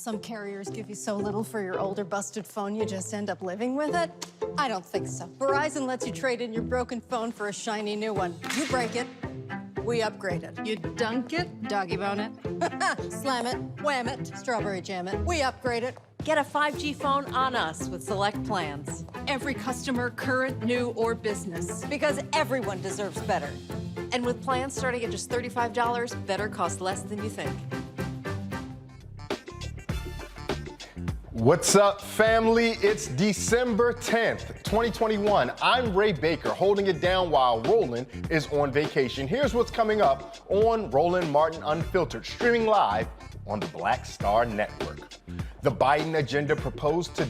some carriers give you so little for your older busted phone you just end up living with it? I don't think so. Verizon lets you trade in your broken phone for a shiny new one. You break it, we upgrade it. You dunk it, doggy bone it, slam it, wham it, strawberry jam it, we upgrade it. Get a 5G phone on us with select plans. Every customer, current, new, or business. Because everyone deserves better. And with plans starting at just $35, better costs less than you think. What's up, family? It's December 10th, 2021. I'm Ray Baker, holding it down while Roland is on vacation. Here's what's coming up on Roland Martin Unfiltered, streaming live on the Black Star Network. The Biden agenda promised to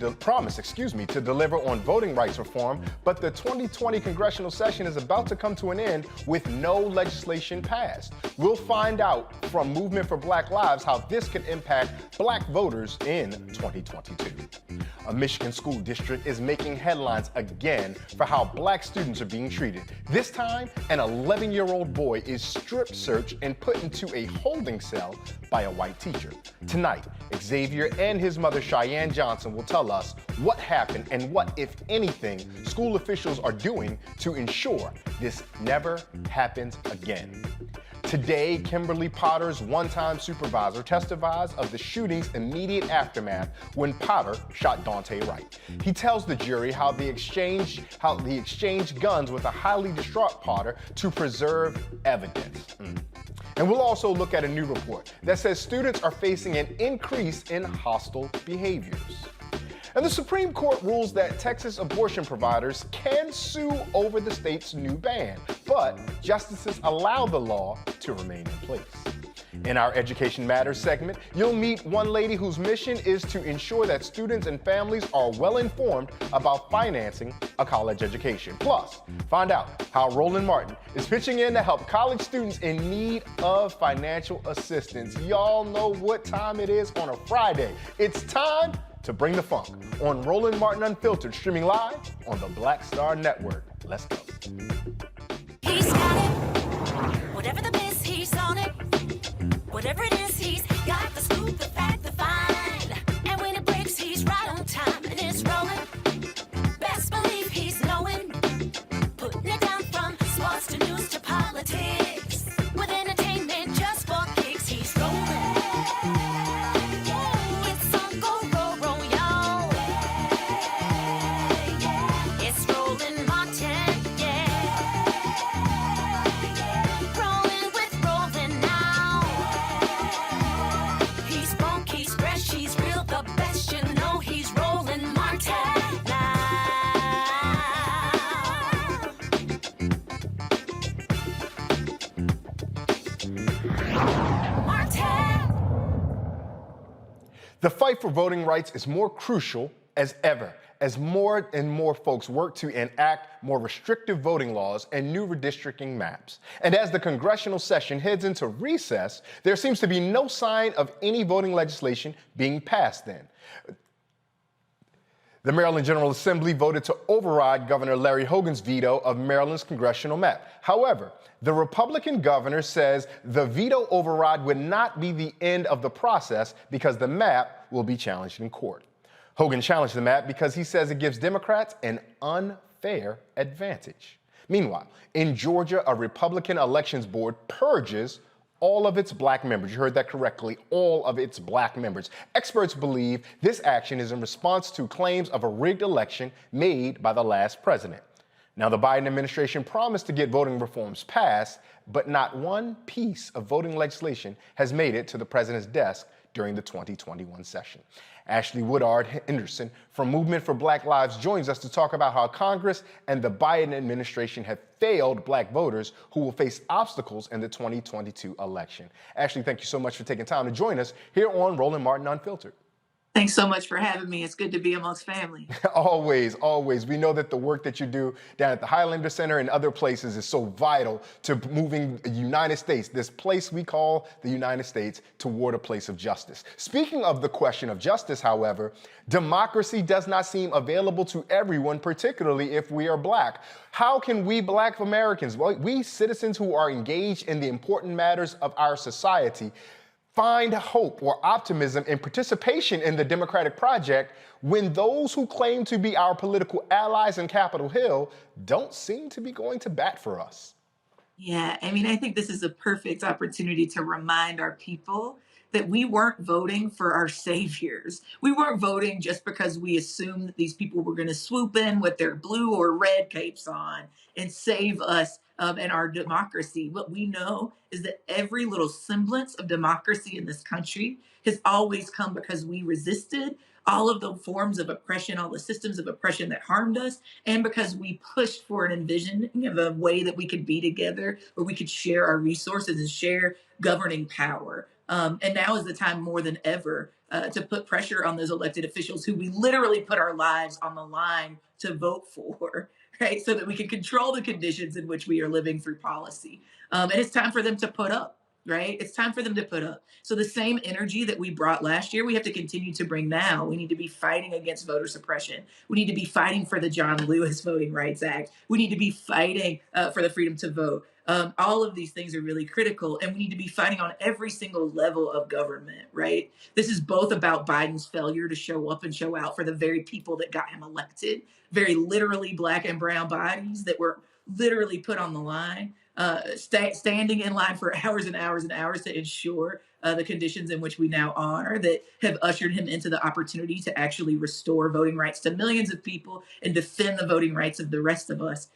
deliver on voting rights reform, but the 2020 congressional session is about to come to an end with no legislation passed. We'll find out from Movement for Black Lives how this could impact black voters in 2022. A Michigan school district is making headlines again for how black students are being treated. This time, an 11-year-old boy is strip searched and put into a holding cell by a white teacher. Tonight, Xavier and his mother, Cheyenne Johnson, will tell us what happened and what, if anything, school officials are doing to ensure this never happens again. Today, Kimberly Potter's one-time supervisor testifies of the shooting's immediate aftermath when Potter shot Daunte Wright. He tells the jury how he exchanged guns with a highly distraught Potter to preserve evidence. And we'll also look at a new report that says students are facing an increase in hostile behaviors. And the Supreme Court rules that Texas abortion providers can sue over the state's new ban, but justices allow the law to remain in place. In our Education Matters segment, you'll meet one lady whose mission is to ensure that students and families are well informed about financing a college education. Plus, find out how Roland Martin is pitching in to help college students in need of financial assistance. Y'all know what time it is on a Friday. It's time to bring the funk on Roland Martin Unfiltered, streaming live on the Black Star Network. Let's go. He's got it. Whatever the biz, he's on it. Whatever it is, he's got the scoop, the fact, the find. And when it breaks, he's right on time and it's rolling. Best believe he's knowing. Putting it down from sports to news to politics. With entertainment just for kicks, he's rolling. It's on go, roll, roll, y'all. It's Roland Martin, yeah. Rolling with Roland now. He's funk, he's fresh, he's real, the best, you know he's Roland Martin now. Martin! The fight for voting rights is more crucial as ever, as more and more folks work to enact more restrictive voting laws and new redistricting maps. And as the congressional session heads into recess, there seems to be no sign of any voting legislation being passed then. The Maryland General Assembly voted to override Governor Larry Hogan's veto of Maryland's congressional map. However, the Republican governor says the veto override would not be the end of the process because the map will be challenged in court. Hogan challenged the map because he says it gives Democrats an unfair advantage. Meanwhile, in Georgia, a Republican elections board purges all of its black members. You heard that correctly, all of its black members. Experts believe this action is in response to claims of a rigged election made by the last president. Now, the Biden administration promised to get voting reforms passed, but not one piece of voting legislation has made it to the president's desk during the 2021 session. Ashley Woodard Henderson from Movement for Black Lives joins us to talk about how Congress and the Biden administration have failed black voters who will face obstacles in the 2022 election. Ashley, thank you so much for taking time to join us here on Roland Martin Unfiltered. Thanks so much for having me. It's good to be amongst family. Always, always. We know that the work that you do down at the Highlander Center and other places is so vital to moving the United States, this place we call the United States, toward a place of justice. Speaking of the question of justice, however, democracy does not seem available to everyone, particularly if we are black. How can we black Americans, we citizens who are engaged in the important matters of our society, find hope or optimism and participation in the democratic project when those who claim to be our political allies in Capitol Hill don't seem to be going to bat for us? Yeah, I mean, I think this is a perfect opportunity to remind our people that we weren't voting for our saviors. We weren't voting just because we assumed that these people were going to swoop in with their blue or red capes on and save us and our democracy. What we know is that every little semblance of democracy in this country has always come because we resisted all of the forms of oppression, all the systems of oppression that harmed us, and because we pushed for an envisioning of a way that we could be together, where we could share our resources and share governing power. And now is the time more than ever to put pressure on those elected officials who we literally put our lives on the line to vote for, right? So that we can control the conditions in which we are living through policy. And it's time for them to put up. Right? It's time for them to put up. So the same energy that we brought last year, we have to continue to bring now. We need to be fighting against voter suppression. We need to be fighting for the John Lewis Voting Rights Act. We need to be fighting for the freedom to vote. All of these things are really critical, and we need to be fighting on every single level of government, right? This is both about Biden's failure to show up and show out for the very people that got him elected, very literally Black and brown bodies that were literally put on the line. Standing in line for hours and hours and hours to ensure the conditions in which we now are that have ushered him into the opportunity to actually restore voting rights to millions of people and defend the voting rights of the rest of us.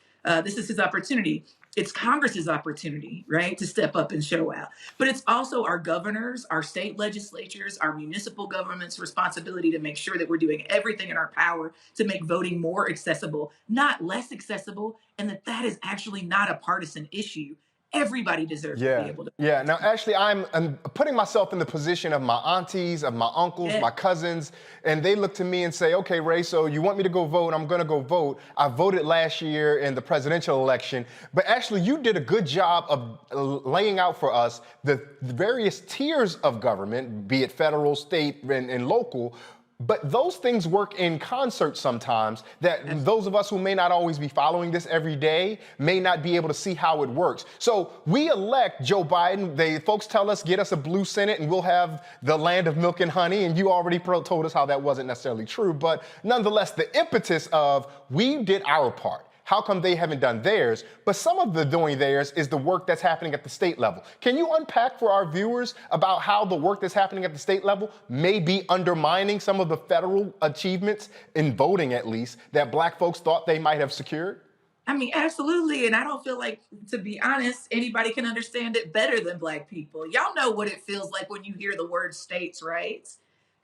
This is his opportunity. It's Congress's opportunity, right, to step up and show out. But it's also our governors, our state legislatures, our municipal government's responsibility to make sure that we're doing everything in our power to make voting more accessible, not less accessible, and that is actually not a partisan issue. Everybody deserves to be able to. Yeah. Now, actually, I'm putting myself in the position of my aunties, of my uncles, my cousins, and they look to me and say, okay, Ray, so you want me to go vote? I'm going to go vote. I voted last year in the presidential election, but actually you did a good job of laying out for us the various tiers of government, be it federal, state, and local. But those things work in concert sometimes, that those of us who may not always be following this every day may not be able to see how it works. So we elect Joe Biden. Folks tell us, get us a blue Senate and we'll have the land of milk and honey. And you already told us how that wasn't necessarily true. But nonetheless, the impetus of we did our part. How come they haven't done theirs? But some of the doing theirs is the work that's happening at the state level. Can you unpack for our viewers about how the work that's happening at the state level may be undermining some of the federal achievements in voting, at least, that Black folks thought they might have secured? I mean, absolutely. And I don't feel like, to be honest, anybody can understand it better than Black people. Y'all know what it feels like when you hear the word states' rights,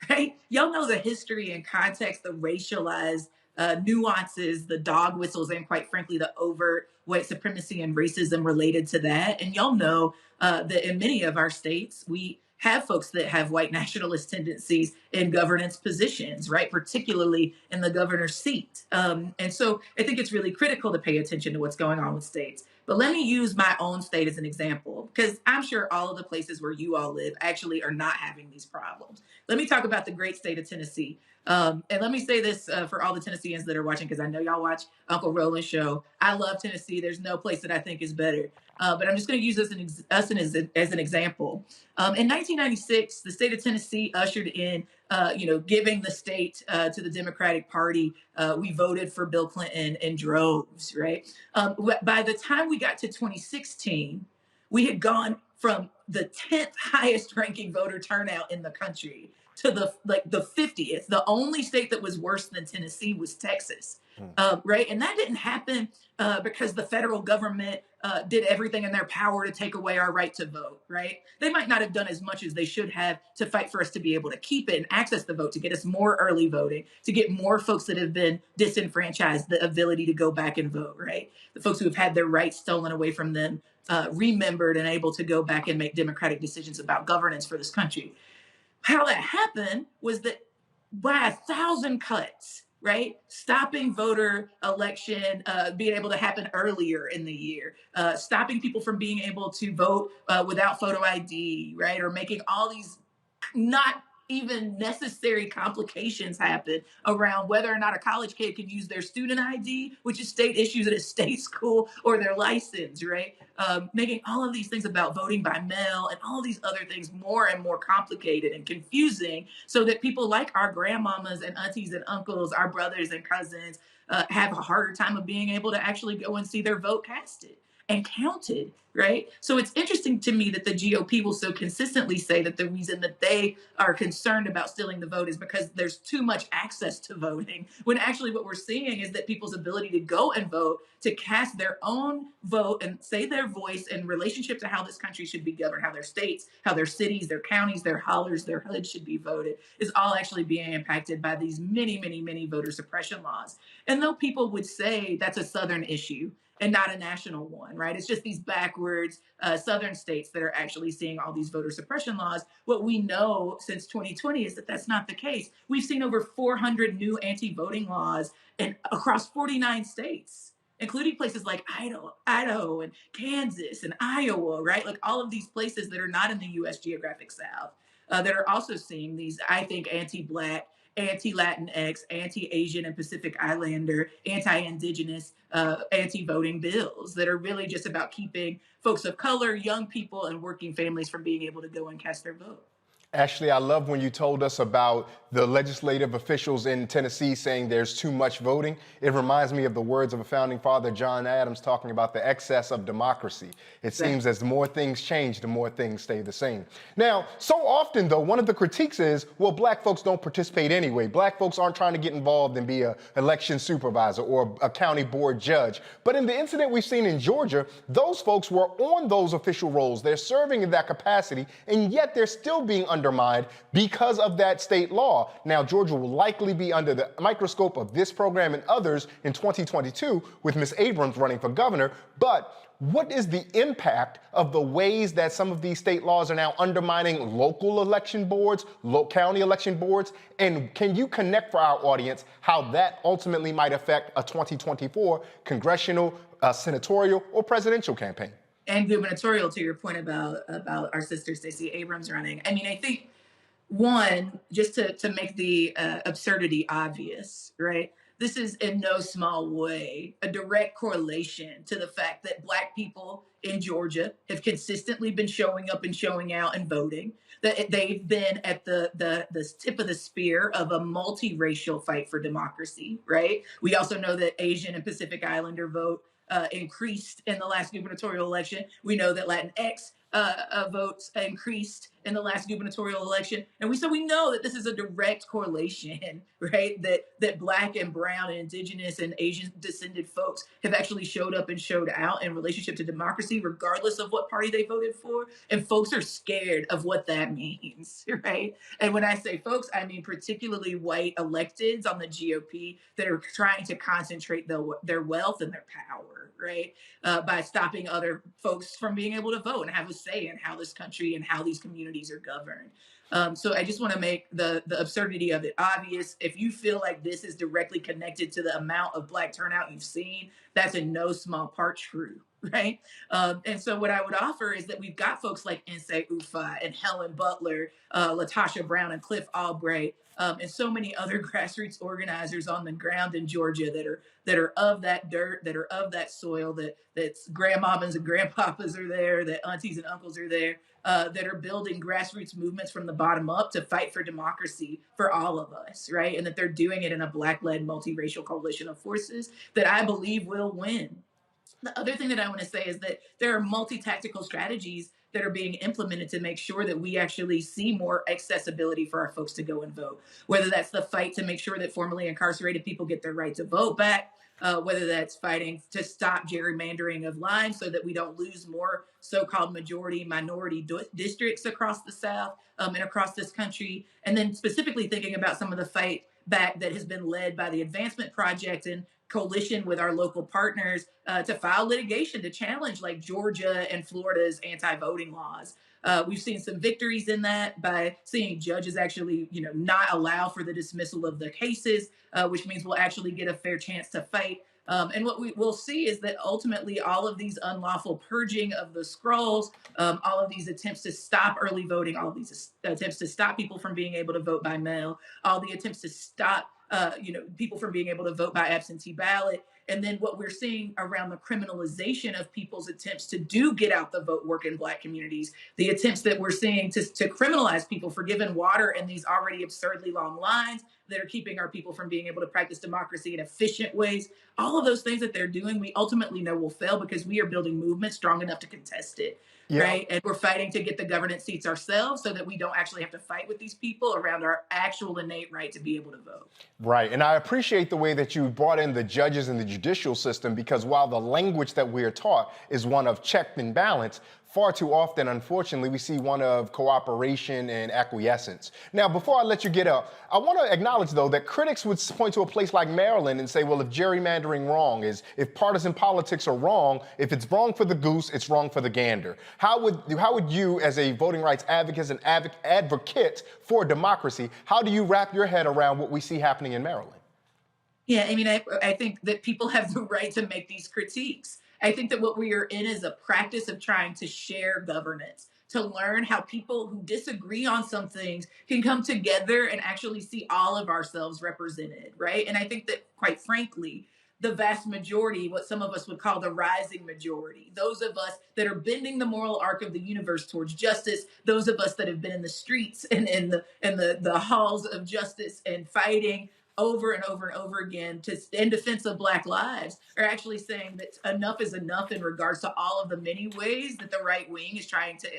right? Y'all know the history and context, the racialized nuances, the dog whistles, and quite frankly, the overt white supremacy and racism related to that. And y'all know that in many of our states, we have folks that have white nationalist tendencies in governance positions, right? Particularly in the governor's seat. And so I think it's really critical to pay attention to what's going on with states. But let me use my own state as an example, because I'm sure all of the places where you all live actually are not having these problems. Let me talk about the great state of Tennessee. And let me say this for all the Tennesseans that are watching, because I know y'all watch Uncle Roland's show. I love Tennessee. There's no place that I think is better. But I'm just going to use us as an example. In 1996, the state of Tennessee ushered in, giving the state to the Democratic Party. We voted for Bill Clinton in droves, right? By the time we got to 2016, we had gone from the 10th highest ranking voter turnout in the country to the 50th. The only state that was worse than Tennessee was Texas, right? And that didn't happen because the federal government did everything in their power to take away our right to vote, right? They might not have done as much as they should have to fight for us to be able to keep it and access the vote, to get us more early voting, to get more folks that have been disenfranchised the ability to go back and vote, right? The folks who have had their rights stolen away from them, remembered and able to go back and make democratic decisions about governance for this country. How that happened was that by 1,000 cuts, right? Stopping voter election, being able to happen earlier in the year, stopping people from being able to vote without photo ID, right? Or making all these not even necessary complications happen around whether or not a college kid can use their student ID, which is state issues at a state school, or their license, right? Making all of these things about voting by mail and all these other things more and more complicated and confusing, so that people like our grandmamas and aunties and uncles, our brothers and cousins, have a harder time of being able to actually go and see their vote casted and counted, right? So it's interesting to me that the GOP will so consistently say that the reason that they are concerned about stealing the vote is because there's too much access to voting, when actually what we're seeing is that people's ability to go and vote, to cast their own vote and say their voice in relationship to how this country should be governed, how their states, how their cities, their counties, their hollers, their hoods should be voted, is all actually being impacted by these many, many, many voter suppression laws. And though people would say that's a Southern issue and not a national one, right? It's just these backwards Southern states that are actually seeing all these voter suppression laws. What we know since 2020 is that that's not the case. We've seen over 400 new anti-voting laws across 49 states, including places like Idaho and Kansas and Iowa, right? Like all of these places that are not in the U.S. geographic South, that are also seeing these, I think, anti-Black, anti-Latinx, anti-Asian and Pacific Islander, anti-Indigenous, anti-voting bills that are really just about keeping folks of color, young people, and working families from being able to go and cast their vote. Ashley, I love when you told us about the legislative officials in Tennessee saying there's too much voting. It reminds me of the words of a founding father, John Adams, talking about the excess of democracy. It seems as the more things change, the more things stay the same. Now, so often, though, one of the critiques is, well, Black folks don't participate anyway. Black folks aren't trying to get involved and be an election supervisor or a county board judge. But in the incident we've seen in Georgia, those folks were on those official roles. They're serving in that capacity, and yet they're still being undermined because of that state law. Now, Georgia will likely be under the microscope of this program and others in 2022 with Ms. Abrams running for governor. But what is the impact of the ways that some of these state laws are now undermining local election boards, county election boards? And can you connect for our audience how that ultimately might affect a 2024 congressional, senatorial, or presidential campaign? And gubernatorial, to your point about our sister Stacey Abrams running. I mean, I think, one, just to make the absurdity obvious, right? This is in no small way a direct correlation to the fact that Black people in Georgia have consistently been showing up and showing out and voting, that they've been at the tip of the spear of a multiracial fight for democracy, right? We also know that Asian and Pacific Islander vote increased in the last gubernatorial election. We know that Latinx votes increased in the last gubernatorial election. And we know that this is a direct correlation, right? That Black and brown and indigenous and Asian descended folks have actually showed up and showed out in relationship to democracy, regardless of what party they voted for. And folks are scared of what that means, right? And when I say folks, I mean particularly white electeds on the GOP that are trying to concentrate their wealth and their power, right? By stopping other folks from being able to vote and have a say in how this country and how these communities are governed. So I just want to make the absurdity of it obvious. If you feel like this is directly connected to the amount of Black turnout you've seen, that's in no small part true, right? And so what I would offer is that we've got folks like Nsé Ufot and Helen Butler, Latasha Brown and Cliff Albright, and so many other grassroots organizers on the ground in Georgia that are of that dirt, that are of that soil, that's grandmamas and grandpapas are there, that aunties and uncles are there, that are building grassroots movements from the bottom up to fight for democracy for all of us, right? And that they're doing it in a Black-led multiracial coalition of forces that I believe will win. The other thing that I want to say is that there are multi-tactical strategies that are being implemented to make sure that we actually see more accessibility for our folks to go and vote, whether that's the fight to make sure that formerly incarcerated people get their right to vote back, whether that's fighting to stop gerrymandering of lines so that we don't lose more so-called majority minority districts across the South and across this country. And then specifically thinking about some of the fight back that has been led by the Advancement Project and coalition with our local partners to file litigation to challenge like Georgia and Florida's anti-voting laws. We've seen some victories in that by seeing judges actually, not allow for the dismissal of the cases, which means we'll actually get a fair chance to fight And what we will see is that ultimately all of these unlawful purging of the scrolls, all of these attempts to stop early voting, all of these attempts to stop people from being able to vote by mail, all the attempts to stop people from being able to vote by absentee ballot. And then what we're seeing around the criminalization of people's attempts to do get out the vote work in Black communities, the attempts that we're seeing to criminalize people for giving water in these already absurdly long lines that are keeping our people from being able to practice democracy in efficient ways. All of those things that they're doing, we ultimately know will fail because we are building movements strong enough to contest it. Yeah. Right. And we're fighting to get the governance seats ourselves so that we don't actually have to fight with these people around our actual innate right to be able to vote. Right. And I appreciate the way that you brought in the judges and the judicial system, because while the language that we are taught is one of check and balance, far too often, unfortunately, we see one of cooperation and acquiescence. Now, before I let you get up, I want to acknowledge, though, that critics would point to a place like Maryland and say, well, if gerrymandering wrong is, if partisan politics are wrong, if it's wrong for the goose, it's wrong for the gander. How would you, as a voting rights advocate and advocate for democracy, how do you wrap your head around what we see happening in Maryland? Yeah, I mean, I think that people have the right to make these critiques. I think that what we are in is a practice of trying to share governance, to learn how people who disagree on some things can come together and actually see all of ourselves represented, right? And I think that, quite frankly, the vast majority, what some of us would call the rising majority, those of us that are bending the moral arc of the universe towards justice, those of us that have been in the streets and in the halls of justice and fighting over and over and over again in defense of Black lives, are actually saying that enough is enough in regards to all of the many ways that the right wing is trying to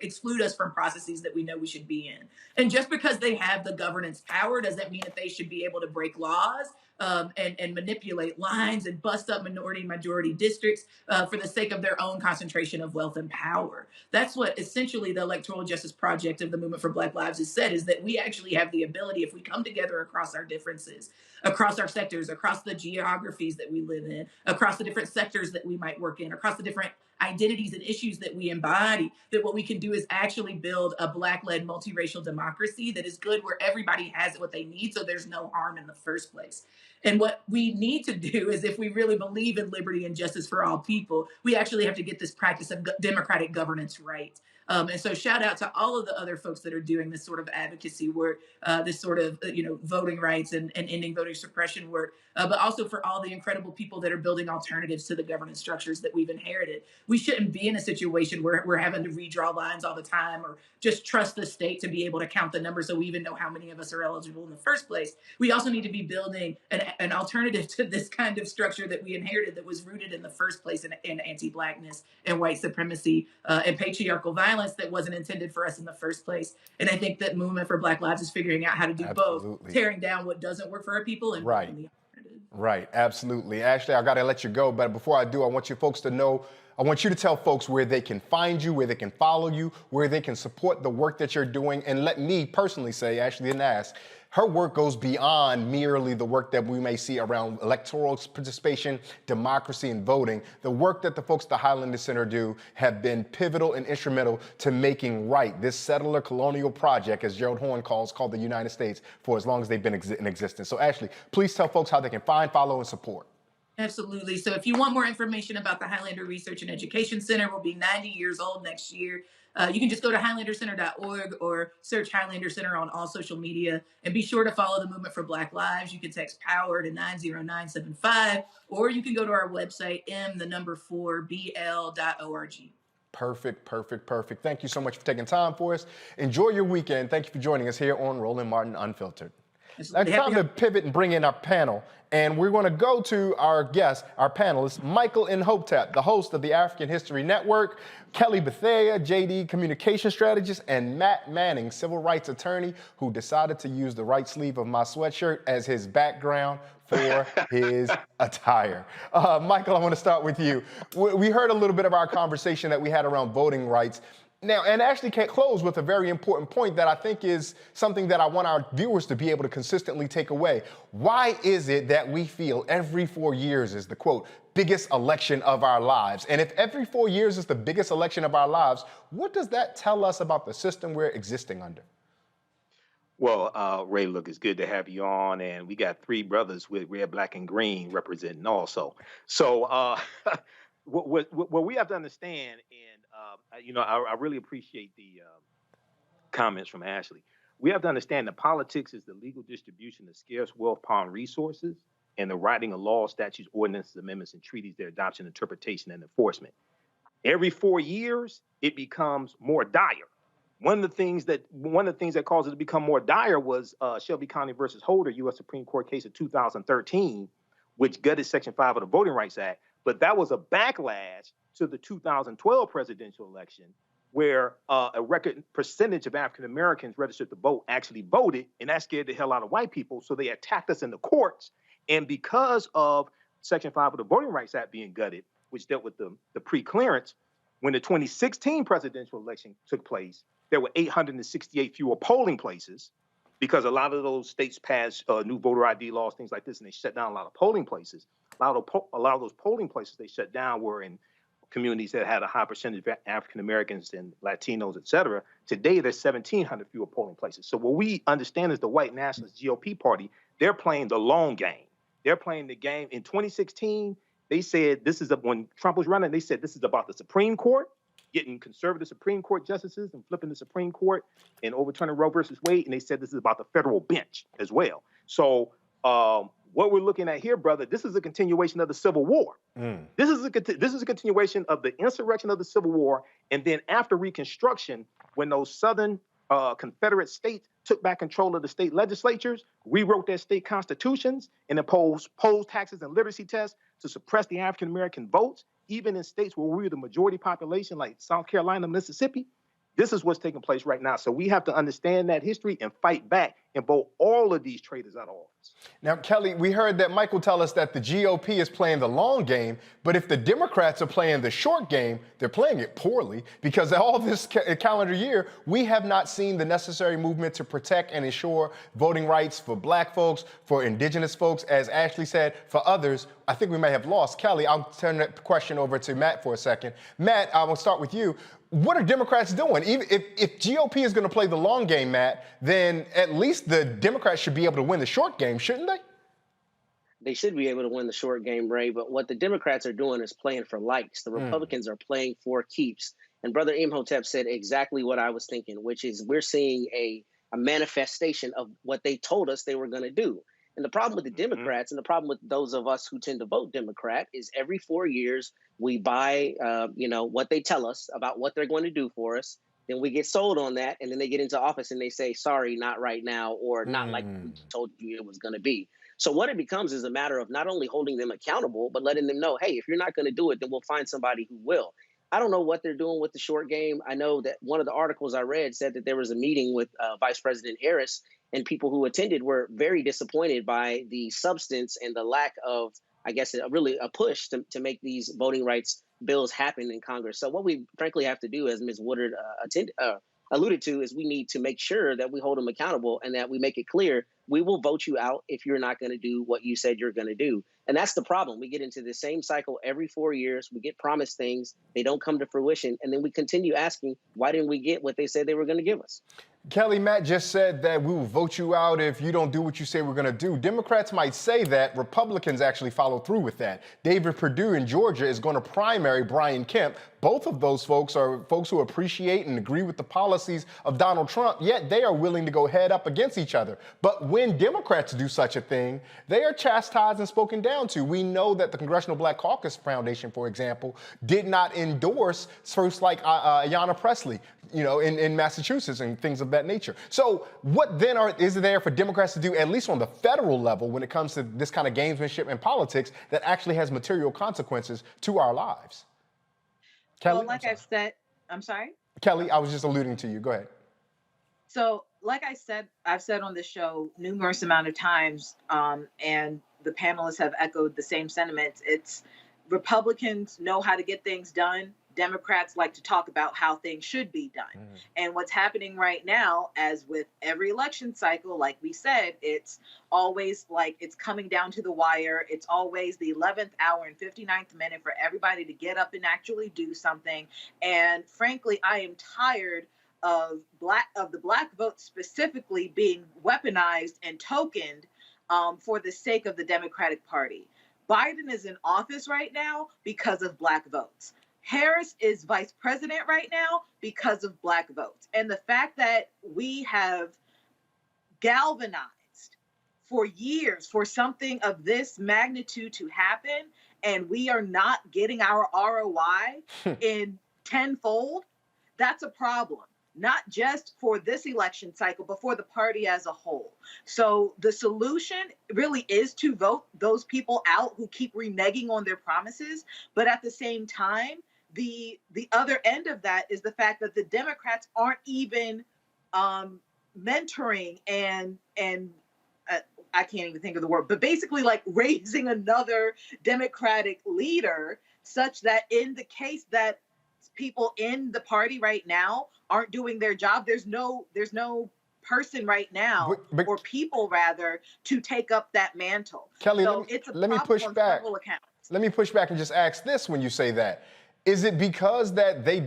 exclude us from processes that we know we should be in. And just because they have the governance power doesn't mean that they should be able to break laws and manipulate lines and bust up minority and majority districts for the sake of their own concentration of wealth and power. That's what essentially the Electoral Justice Project of the Movement for Black Lives has said, is that we actually have the ability, if we come together across our differences, across our sectors, across the geographies that we live in, across the different sectors that we might work in, across the different identities and issues that we embody, that what we can do is actually build a Black-led multiracial democracy that is good, where everybody has what they need, so there's no harm in the first place. And what we need to do is, if we really believe in liberty and justice for all people, we actually have to get this practice of democratic governance right. And so shout out to all of the other folks that are doing this sort of advocacy work, this sort of, voting rights and ending voting suppression work, but also for all the incredible people that are building alternatives to the governance structures that we've inherited. We shouldn't be in a situation where we're having to redraw lines all the time or just trust the state to be able to count the numbers so we even know how many of us are eligible in the first place. We also need to be building an alternative to this kind of structure that we inherited, that was rooted in the first place in anti-Blackness and white supremacy and patriarchal violence that wasn't intended for us in the first place. And I think that Movement for Black Lives is figuring out how to do both, tearing down what doesn't work for our people and building the alternative. Right, absolutely. Ashley, I gotta let you go, but before I do, I want you folks to know, I want you to tell folks where they can find you, where they can follow you, where they can support the work that you're doing. And let me personally say, Ashley didn't ask, her work goes beyond merely the work that we may see around electoral participation, democracy, and voting. The work that the folks at the Highlander Center do have been pivotal and instrumental to making right this settler colonial project, as Gerald Horne called the United States, for as long as they've been in existence. So Ashley, please tell folks how they can find, follow, and support. Absolutely. So if you want more information about the Highlander Research and Education Center, we'll be 90 years old next year. You can just go to highlandercenter.org or search Highlander Center on all social media, and be sure to follow the Movement for Black Lives. You can text POWER to 90975, or you can go to our website, m4bl.org. Perfect. Thank you so much for taking time for us. Enjoy your weekend. Thank you for joining us here on Roland Martin Unfiltered. It's time to pivot and bring in our panel. And we're going to go to our guest, our panelist, Michael Nhotep, the host of the African History Network, Kelly Bethea, JD communication strategist, and Matt Manning, civil rights attorney, who decided to use the right sleeve of my sweatshirt as his background for his attire. Michael, I want to start with you. We heard a little bit of our conversation that we had around voting rights. Now, and Ashley can't close with a very important point that I think is something that I want our viewers to be able to consistently take away. Why is it that we feel every 4 years is the, quote, biggest election of our lives? And if every 4 years is the biggest election of our lives, what does that tell us about the system we're existing under? Well, Ray, look, it's good to have you on, and we got three brothers with red, black, and green representing also. So, what we have to understand, and I really appreciate the comments from Ashley. We have to understand that politics is the legal distribution of scarce wealth, power, and resources, and the writing of laws, statutes, ordinances, amendments, and treaties, their adoption, interpretation, and enforcement. Every 4 years, it becomes more dire. One of the things that caused it to become more dire was Shelby County versus Holder, U.S. Supreme Court case of 2013, which gutted Section 5 of the Voting Rights Act. But that was a backlash to the 2012 presidential election, where a record percentage of African Americans registered to vote actually voted, and that scared the hell out of white people. So they attacked us in the courts. And because of Section 5 of the Voting Rights Act being gutted, which dealt with the pre-clearance, when the 2016 presidential election took place, there were 868 fewer polling places because a lot of those states passed new voter ID laws, things like this, and they shut down a lot of polling places. A lot of those polling places they shut down were in communities that had a high percentage of African Americans and Latinos, et cetera. Today, there's 1,700 fewer polling places. So what we understand is the white nationalist GOP party, they're playing the long game. They're playing the game. In 2016, they said when Trump was running, they said this is about the Supreme Court, getting conservative Supreme Court justices and flipping the Supreme Court and overturning Roe versus Wade. And they said this is about the federal bench as well. So what we're looking at here, brother, this is a continuation of the Civil War. This is a continuation of the insurrection of the Civil War. And then after Reconstruction, when those Southern Confederate states took back control of the state legislatures, rewrote their state constitutions, and imposed poll taxes and literacy tests to suppress the African American votes, even in states where we were the majority population, like South Carolina, Mississippi. This is what's taking place right now. So we have to understand that history and fight back and vote all of these traitors out of office. Now, Kelly, we heard that Michael tell us that the GOP is playing the long game, but if the Democrats are playing the short game, they're playing it poorly because all this calendar year, we have not seen the necessary movement to protect and ensure voting rights for black folks, for indigenous folks, as Ashley said, for others. I think we may have lost. Kelly, I'll turn that question over to Matt for a second. Matt, I will start with you. What are Democrats doing? Even if GOP is going to play the long game, Matt, then at least the Democrats should be able to win the short game, shouldn't they? They should be able to win the short game, Ray. But what the Democrats are doing is playing for likes. The Republicans are playing for keeps. And Brother Imhotep said exactly what I was thinking, which is we're seeing a manifestation of what they told us they were going to do. And the problem with the Democrats and the problem with those of us who tend to vote Democrat is every 4 years we buy, what they tell us about what they're going to do for us. Then we get sold on that. And then they get into office and they say, sorry, not right now, or not like we told you it was going to be. So what it becomes is a matter of not only holding them accountable, but letting them know, hey, if you're not going to do it, then we'll find somebody who will. I don't know what they're doing with the short game. I know that one of the articles I read said that there was a meeting with Vice President Harris, and people who attended were very disappointed by the substance and the lack of, I guess, a push to make these voting rights bills happen in Congress. So what we frankly have to do, as Ms. Woodard alluded to, is we need to make sure that we hold them accountable and that we make it clear we will vote you out if you're not going to do what you said you're going to do. And that's the problem. We get into the same cycle every 4 years. We get promised things. They don't come to fruition. And then we continue asking, why didn't we get what they said they were going to give us? Kelly, Matt just said that we will vote you out if you don't do what you say we're going to do. Democrats might say that. Republicans actually follow through with that. David Perdue in Georgia is going to primary Brian Kemp. Both of those folks are folks who appreciate and agree with the policies of Donald Trump, yet they are willing to go head up against each other. But when Democrats do such a thing, they are chastised and spoken down to. We know that the Congressional Black Caucus Foundation, for example, did not endorse folks like Ayanna Pressley, in Massachusetts and things of that nature. So what then is there for Democrats to do, at least on the federal level, when it comes to this kind of gamesmanship in politics that actually has material consequences to our lives? Kelly, well, I'm sorry? Kelly, I was just alluding to you. Go ahead. So, like I've said on this show numerous amount of times, and the panelists have echoed the same sentiments. It's Republicans know how to get things done. Democrats like to talk about how things should be done. And what's happening right now, as with every election cycle, like we said, it's always like it's coming down to the wire. It's always the 11th hour and 59th minute for everybody to get up and actually do something. And frankly, I am tired of the black vote specifically being weaponized and tokened for the sake of the Democratic Party. Biden is in office right now because of black votes. Harris is vice president right now because of black votes. And the fact that we have galvanized for years for something of this magnitude to happen, and we are not getting our ROI in tenfold, that's a problem. Not just for this election cycle, but for the party as a whole. So the solution really is to vote those people out who keep reneging on their promises. But at the same time, the other end of that is the fact that the Democrats aren't even mentoring and I can't even think of the word, but basically like raising another Democratic leader, such that in the case that people in the party right now aren't doing their job, there's no person right now, or people rather, to take up that mantle. Kelly, so it's a let me push on back. several accounts. Let me push back and just ask this when you say that. Is it because that the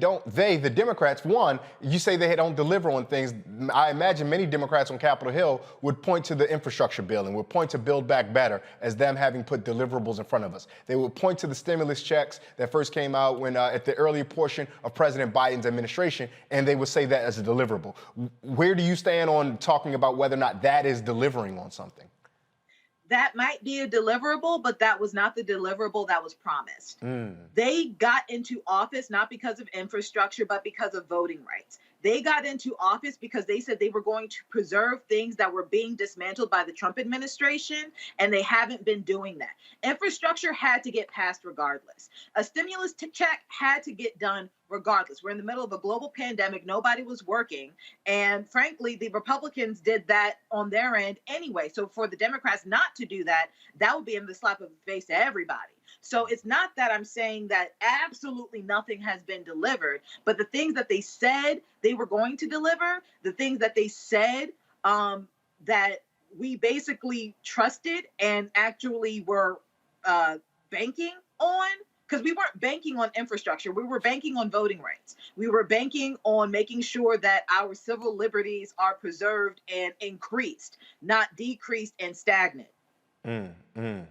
Democrats, one, you say they don't deliver on things. I imagine many Democrats on Capitol Hill would point to the infrastructure bill and would point to Build Back Better as them having put deliverables in front of us. They would point to the stimulus checks that first came out when at the earlier portion of President Biden's administration, and they would say that as a deliverable. Where do you stand on talking about whether or not that is delivering on something? That might be a deliverable, but that was not the deliverable that was promised. They got into office not because of infrastructure, but because of voting rights. They got into office because they said they were going to preserve things that were being dismantled by the Trump administration, and they haven't been doing that. Infrastructure had to get passed regardless. A stimulus check had to get done regardless. We're in the middle of a global pandemic. Nobody was working. And frankly, the Republicans did that on their end anyway. So for the Democrats not to do that, that would be in the slap of the face to everybody. So it's not that I'm saying that absolutely nothing has been delivered, but the things that they said they were going to deliver, the things that they said that we basically trusted and actually were banking on, because we weren't banking on infrastructure. We were banking on voting rights. We were banking on making sure that our civil liberties are preserved and increased, not decreased and stagnant. I'm going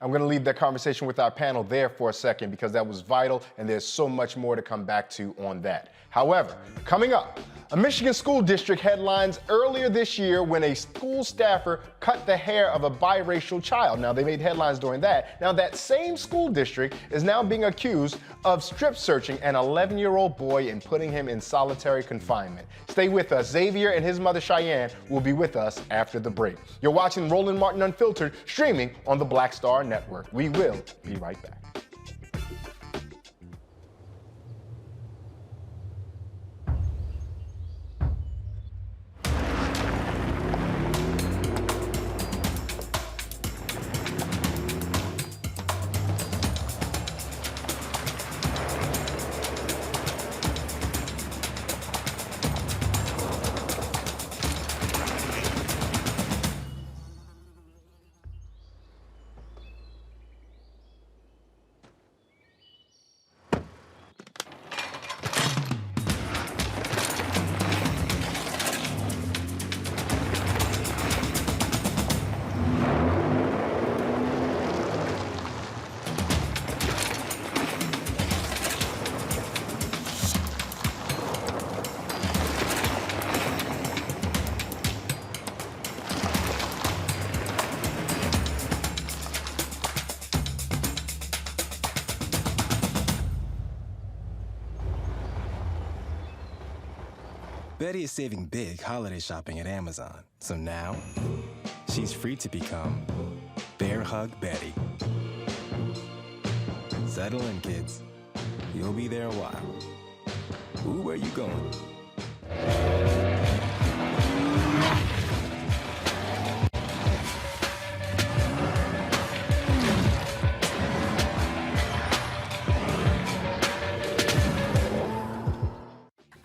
to leave that conversation with our panel there for a second because that was vital, and there's so much more to come back to on that. However, coming up, a Michigan school district headlines earlier this year when a school staffer cut the hair of a biracial child. Now, they made headlines during that. Now, that same school district is now being accused of strip searching an 11-year-old boy and putting him in solitary confinement. Stay with us. Xavier and his mother, Cheyenne, will be with us after the break. You're watching Roland Martin Unfiltered, streaming on the Black Star Network. We will be right back. Betty is saving big holiday shopping at Amazon. So now, she's free to become Bear Hug Betty. Settle in, kids. You'll be there a while. Ooh, where you going?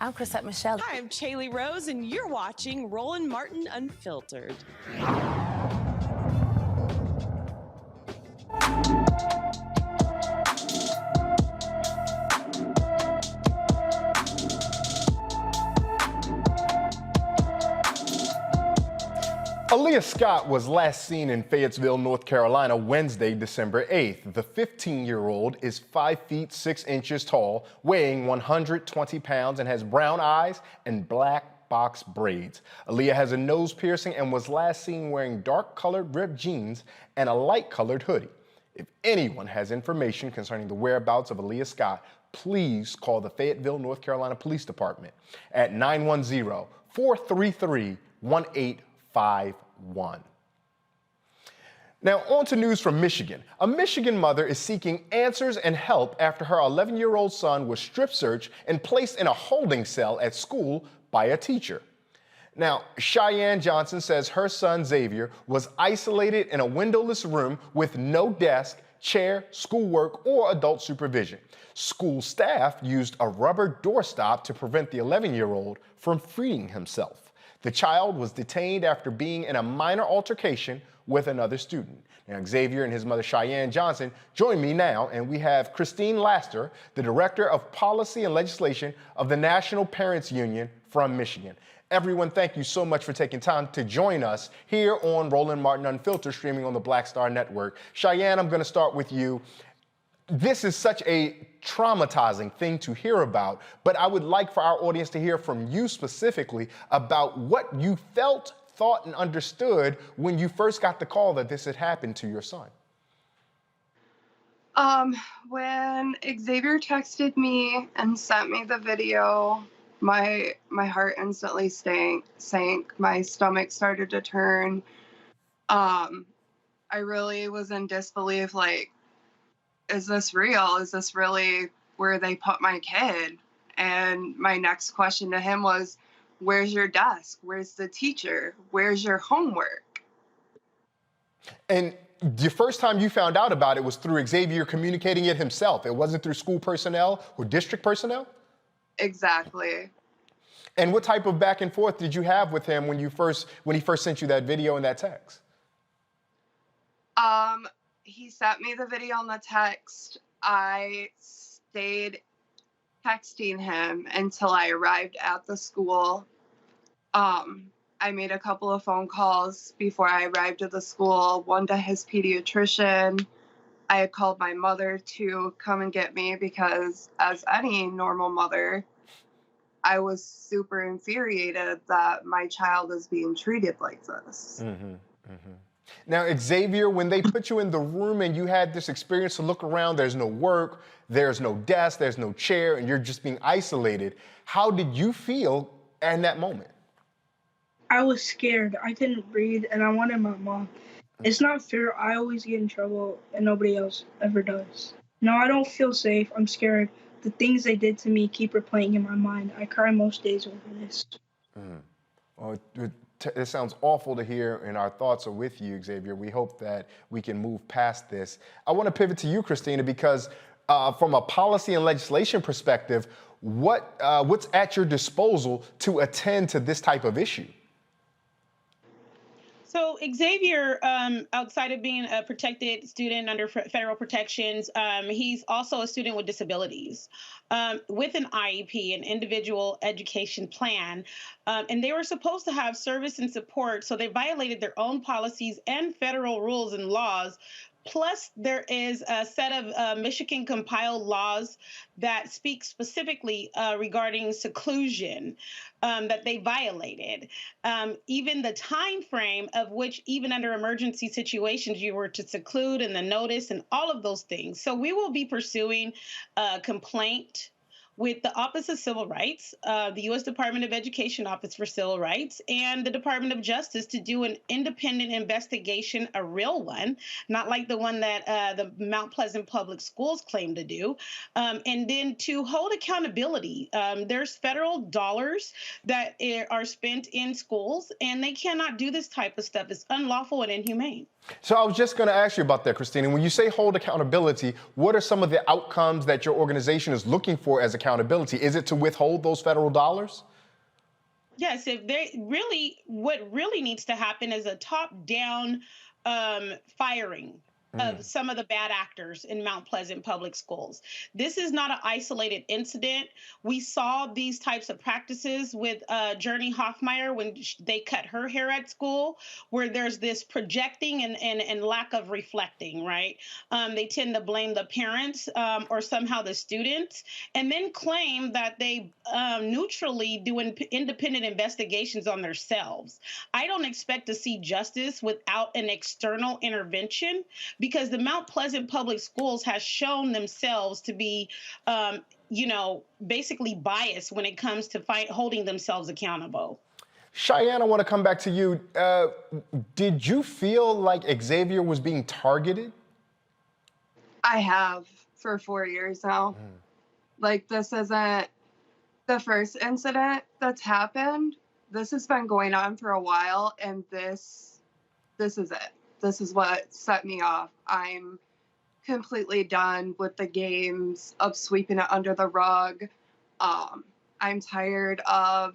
I'm Chrisette Michelle. Hi, I'm Chaley Rose, and you're watching Roland Martin Unfiltered. Aaliyah Scott was last seen in Fayetteville, North Carolina, Wednesday, December 8th. The 15-year-old is 5 feet 6 inches tall, weighing 120 pounds, and has brown eyes and black box braids. Aaliyah has a nose piercing and was last seen wearing dark-colored ripped jeans and a light-colored hoodie. If anyone has information concerning the whereabouts of Aaliyah Scott, please call the Fayetteville, North Carolina Police Department at 910-433-1851. Now, on to news from Michigan. A Michigan mother is seeking answers and help after her 11-year-old son was strip searched and placed in a holding cell at school by a teacher. Now, Cheyenne Johnson says her son Xavier was isolated in a windowless room with no desk, chair, schoolwork, or adult supervision. School staff used a rubber doorstop to prevent the 11-year-old from freeing himself. The child was detained after being in a minor altercation with another student. Now, Xavier and his mother, Cheyenne Johnson, join me now, and we have Christine Laster, the Director of Policy and Legislation of the National Parents Union from Michigan. Everyone, thank you so much for taking time to join us here on Roland Martin Unfiltered, streaming on the Black Star Network. Cheyenne, I'm going to start with you. This is such a traumatizing thing to hear about, but I would like for our audience to hear from you specifically about what you felt, thought, and understood when you first got the call that this had happened to your son. When Xavier texted me and sent me the video, my heart instantly sank. My stomach started to turn. I really was in disbelief, like, is this real? Is this really where they put my kid? And my next question to him was, where's your desk? Where's the teacher? Where's your homework? And the first time you found out about it was through Xavier communicating it himself. It wasn't through school personnel or district personnel? Exactly. And what type of back and forth did you have with him when he first sent you that video and that text? He sent me the video on the text. I stayed texting him until I arrived at the school. I made a couple of phone calls before I arrived at the school, one to his pediatrician. I had called my mother to come and get me because, as any normal mother, I was super infuriated that my child is being treated like this. Mm-hmm, mm-hmm. Now, Xavier, when they put you in the room and you had this experience to look around, there's no work, there's no desk, there's no chair, and you're just being isolated, how did you feel in that moment? I was scared. I couldn't breathe, and I wanted my mom. It's not fair. I always get in trouble, and nobody else ever does. No, I don't feel safe. I'm scared. The things they did to me keep replaying in my mind. I cry most days over this. Well, it sounds awful to hear, and our thoughts are with you, Xavier. We hope that we can move past this. I want to pivot to you, Christina, because from a policy and legislation perspective, what's at your disposal to attend to this type of issue? So Xavier, outside of being a protected student under federal protections, he's also a student with disabilities with an IEP, an individual education plan. And they were supposed to have service and support, so they violated their own policies and federal rules and laws. Plus, there is a set of Michigan compiled laws that speak specifically regarding seclusion that they violated. Even the time frame of which, even under emergency situations, you were to seclude and the notice and all of those things. So we will be pursuing a complaint with the Office of Civil Rights, the U.S. Department of Education Office for Civil Rights, and the Department of Justice to do an independent investigation, a real one, not like the one that the Mount Pleasant Public Schools claim to do, and then to hold accountability. There's federal dollars that are spent in schools, and they cannot do this type of stuff. It's unlawful and inhumane. So I was just going to ask you about that, Christina. When you say hold accountability, what are some of the outcomes that your organization is looking for as accountability? Is it to withhold those federal dollars? Yes, if they really, what really needs to happen is a top-down firing of some of the bad actors in Mount Pleasant Public Schools. This is not an isolated incident. We saw these types of practices with Journey Hoffmeyer when they cut her hair at school, where there's this projecting and lack of reflecting, right? They tend to blame the parents or somehow the students, and then claim that they neutrally do independent investigations on themselves. I don't expect to see justice without an external intervention, because the Mount Pleasant Public Schools has shown themselves to be, basically biased when it comes to holding themselves accountable. Cheyenne, I want to come back to you. Did you feel like Xavier was being targeted? I have for 4 years now. Like, this isn't the first incident that's happened. This has been going on for a while, and this is it. This is what set me off. I'm completely done with the games of sweeping it under the rug. I'm tired of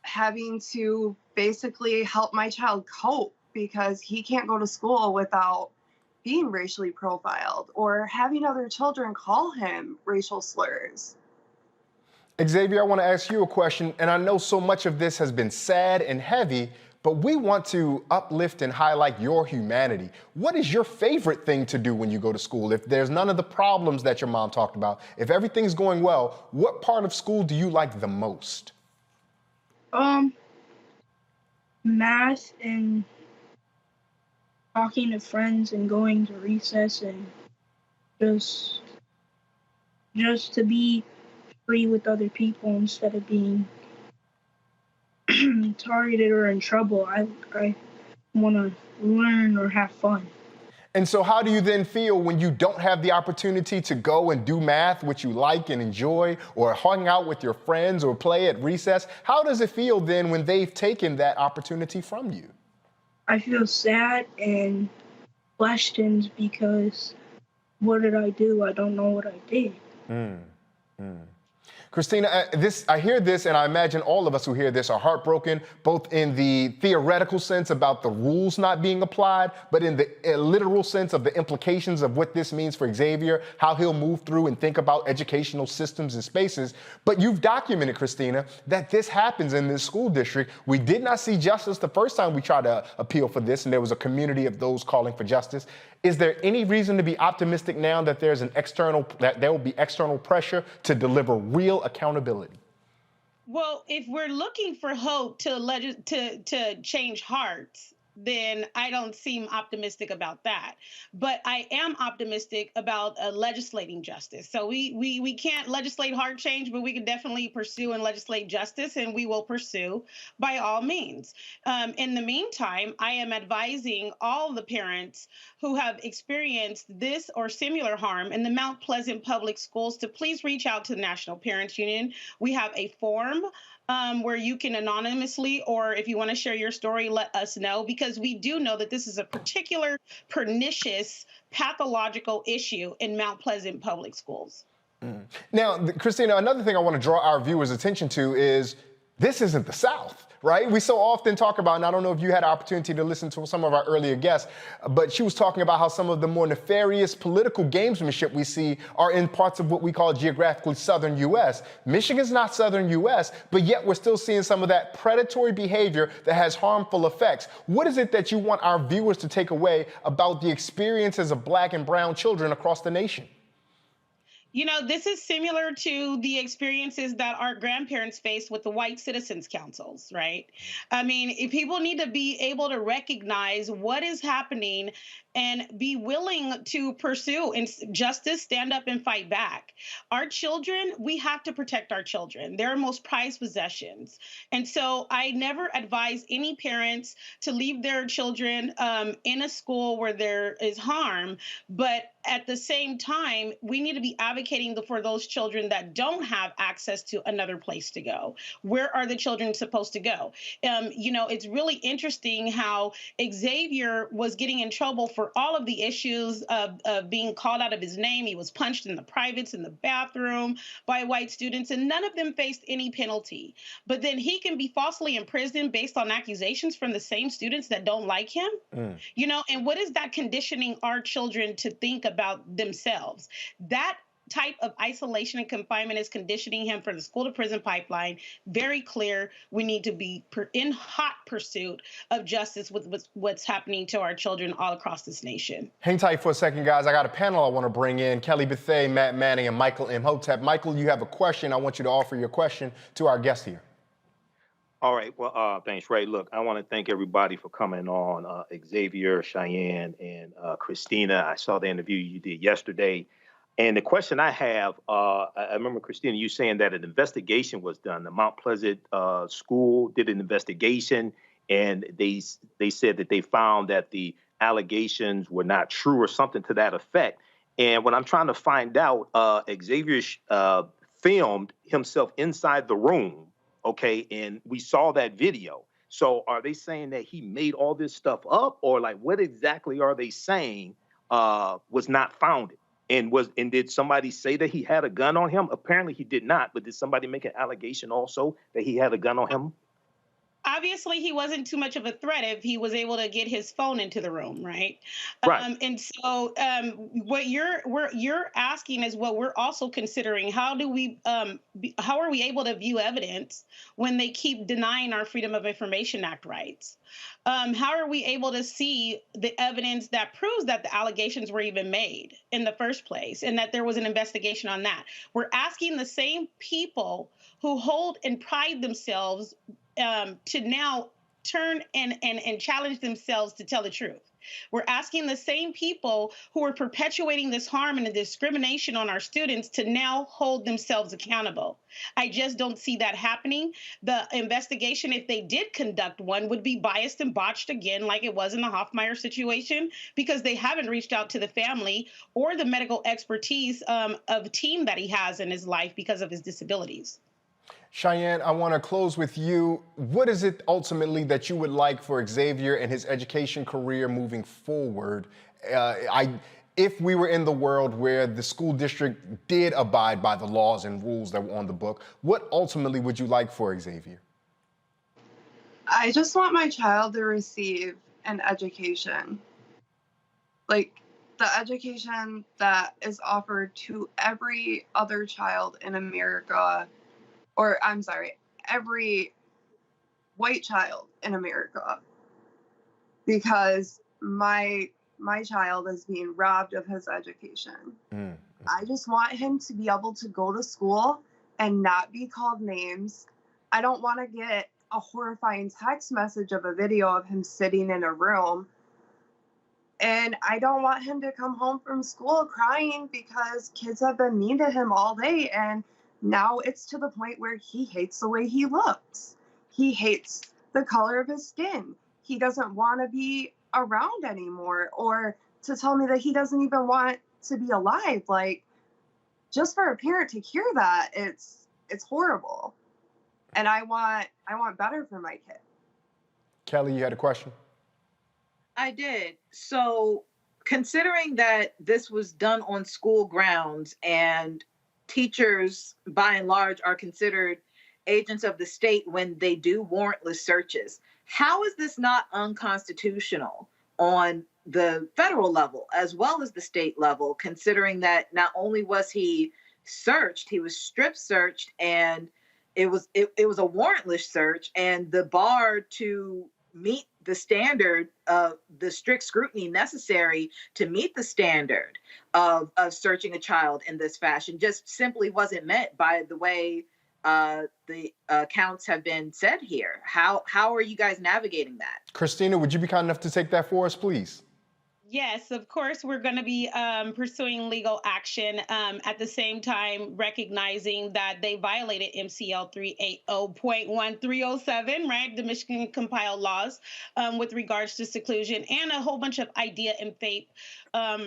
having to basically help my child cope because he can't go to school without being racially profiled or having other children call him racial slurs. Xavier, I want to ask you a question, and I know so much of this has been sad and heavy, but we want to uplift and highlight your humanity. What is your favorite thing to do when you go to school? If there's none of the problems that your mom talked about, if everything's going well, what part of school do you like the most? Math and talking to friends and going to recess and just to be free with other people instead of being targeted or in trouble. I want to learn or have fun. And so how do you then feel when you don't have the opportunity to go and do math, which you like and enjoy, or hang out with your friends or play at recess? How does it feel then when they've taken that opportunity from you? I feel sad and questioned because what did I do? I don't know what I did. Christina, I hear this, and I imagine all of us who hear this are heartbroken, both in the theoretical sense about the rules not being applied, but in the literal sense of the implications of what this means for Xavier, how he'll move through and think about educational systems and spaces. But you've documented, Christina, that this happens in this school district. We did not see justice the first time we tried to appeal for this, and there was a community of those calling for justice. Is there any reason to be optimistic now that there will be external pressure to deliver real accountability? Well, if we're looking for hope to change hearts, then I don't seem optimistic about that. But I am optimistic about legislating justice. So we can't legislate heart change, but we can definitely pursue and legislate justice, and we will pursue by all means. In the meantime, I am advising all the parents who have experienced this or similar harm in the Mount Pleasant Public Schools to please reach out to the National Parents Union. We have a form where you can anonymously, or if you want to share your story, let us know, because we do know that this is a particular pernicious pathological issue in Mount Pleasant Public Schools. Now, Christina, another thing I want to draw our viewers' attention to is this isn't the South, right? We so often talk about, and I don't know if you had an opportunity to listen to some of our earlier guests, but she was talking about how some of the more nefarious political gamesmanship we see are in parts of what we call geographically southern U.S. Michigan's not southern U.S., but yet we're still seeing some of that predatory behavior that has harmful effects. What is it that you want our viewers to take away about the experiences of Black and brown children across the nation? You know, this is similar to the experiences that our grandparents faced with the white citizens councils, right? I mean, if people need to be able to recognize what is happening and be willing to pursue justice, stand up and fight back. Our children, we have to protect our children. They're our most prized possessions. And so I never advise any parents to leave their children in a school where there is harm, but at the same time, we need to be advocating for those children that don't have access to another place to go. Where are the children supposed to go? It's really interesting how Xavier was getting in trouble for all of the issues of being called out of his name. He was punched in the privates in the bathroom by white students, and none of them faced any penalty. But then he can be falsely imprisoned based on accusations from the same students that don't like him. And what is that conditioning our children to think about themselves? That type of isolation and confinement is conditioning him for the school to prison pipeline. Very clear. We need to be in hot pursuit of justice with what's happening to our children all across this nation. Hang tight for a second, guys. I got a panel I want to bring in. Kelly Bethea, Matt Manning, and Michael Imhotep. Michael, you have a question. I want you to offer your question to our guest here. All right. Well, thanks, Ray. Look, I want to thank everybody for coming on. Xavier, Cheyenne, and Christina. I saw the interview you did yesterday. And the question I have, I remember, Christina, you saying that an investigation was done. The Mount Pleasant school did an investigation, and they said that they found that the allegations were not true or something to that effect. And what I'm trying to find out, Xavier filmed himself inside the room. Okay, and we saw that video. So are they saying that he made all this stuff up, or like what exactly are they saying was not founded? And did somebody say that he had a gun on him? Apparently he did not, but did somebody make an allegation also that he had a gun on him? Obviously, he wasn't too much of a threat if he was able to get his phone into the room, right? Right. And so, what you're asking is what we're also considering. How are we able to view evidence when they keep denying our Freedom of Information Act rights? How are we able to see the evidence that proves that the allegations were even made in the first place and that there was an investigation on that? We're asking the same people who hold and pride themselves to now turn and challenge themselves to tell the truth. We're asking the same people who are perpetuating this harm and the discrimination on our students to now hold themselves accountable. I just don't see that happening. The investigation, if they did conduct one, would be biased and botched again, like it was in the Hoffmeyer situation, because they haven't reached out to the family or the medical expertise of a team that he has in his life because of his disabilities. Cheyenne, I want to close with you. What is it ultimately that you would like for Xavier and his education career moving forward? If we were in the world where the school district did abide by the laws and rules that were on the book, what ultimately would you like for Xavier? I just want my child to receive an education. Like the education that is offered to every other child in America. Or I'm sorry, every white child in America, because my child is being robbed of his education. I just want him to be able to go to school and not be called names. I don't want to get a horrifying text message of a video of him sitting in a room. And I don't want him to come home from school crying because kids have been mean to him all day, and now it's to the point where he hates the way he looks. He hates the color of his skin. He doesn't want to be around anymore, or to tell me that he doesn't even want to be alive. Like, just for a parent to hear that, it's horrible. And I want better for my kid. Kelly, you had a question? I did. So, considering that this was done on school grounds and teachers, by and large, are considered agents of the state when they do warrantless searches, how is this not unconstitutional on the federal level as well as the state level, considering that not only was he searched, he was strip searched, and it was a warrantless search, and the bar to meet the standard of the strict scrutiny necessary to meet the standard of searching a child in this fashion just simply wasn't met by the way the accounts have been said here. How are you guys navigating that? Christina, would you be kind enough to take that for us, please? Yes, of course, we're going to be pursuing legal action, at the same time recognizing that they violated MCL 380.1307, right? The Michigan compiled laws with regards to seclusion and a whole bunch of idea and faith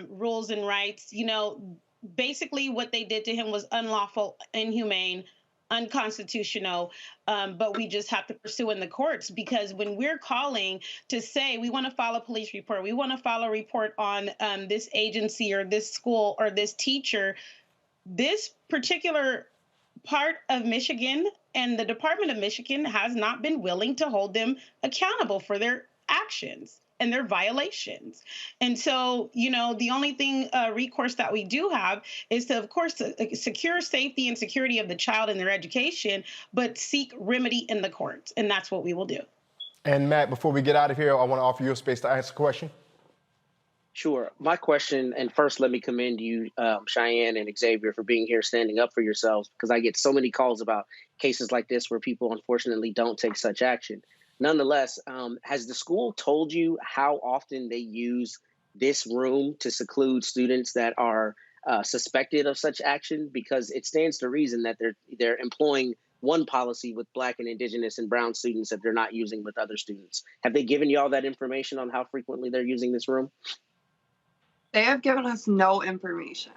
rules and rights. You know, basically what they did to him was unlawful, inhumane, unconstitutional, but we just have to pursue in the courts, because when we're calling to say we want to file a police report, we want to file a report on this agency or this school or this teacher, this particular part of Michigan and the Department of Michigan has not been willing to hold them accountable for their actions and their violations. And so, you know, the only thing recourse that we do have is to, of course, secure safety and security of the child and their education, but seek remedy in the courts. And that's what we will do. And Matt, before we get out of here, I want to offer you a space to ask a question. Sure. My question, and first let me commend you, Cheyenne and Xavier, for being here, standing up for yourselves, because I get so many calls about cases like this where people unfortunately don't take such action. Nonetheless, has the school told you how often they use this room to seclude students that are suspected of such action? Because it stands to reason that they're employing one policy with Black and Indigenous and Brown students that they're not using with other students. Have they given you all that information on how frequently they're using this room? They have given us no information.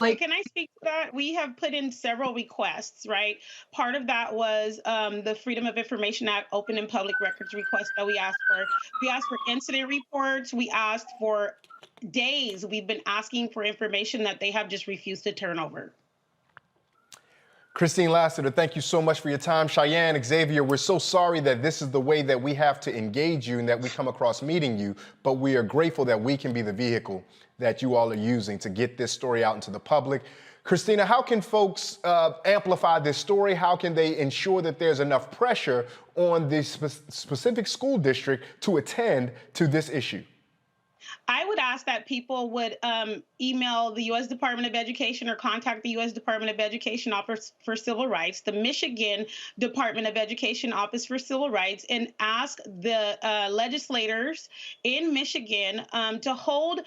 Like, can I speak to that? We have put in several requests, right? Part of that was the Freedom of Information Act open and public records request that we asked for. We asked for incident reports. We asked for days. We've been asking for information that they have just refused to turn over. Christine Lassiter, thank you so much for your time. Cheyenne, Xavier, we're so sorry that this is the way that we have to engage you and that we come across meeting you, but we are grateful that we can be the vehicle that you all are using to get this story out into the public. Christina, how can folks amplify this story? How can they ensure that there's enough pressure on the specific school district to attend to this issue? I would ask that people would email the U.S. Department of Education or contact the U.S. Department of Education Office for Civil Rights, the Michigan Department of Education Office for Civil Rights, and ask the legislators in Michigan to hold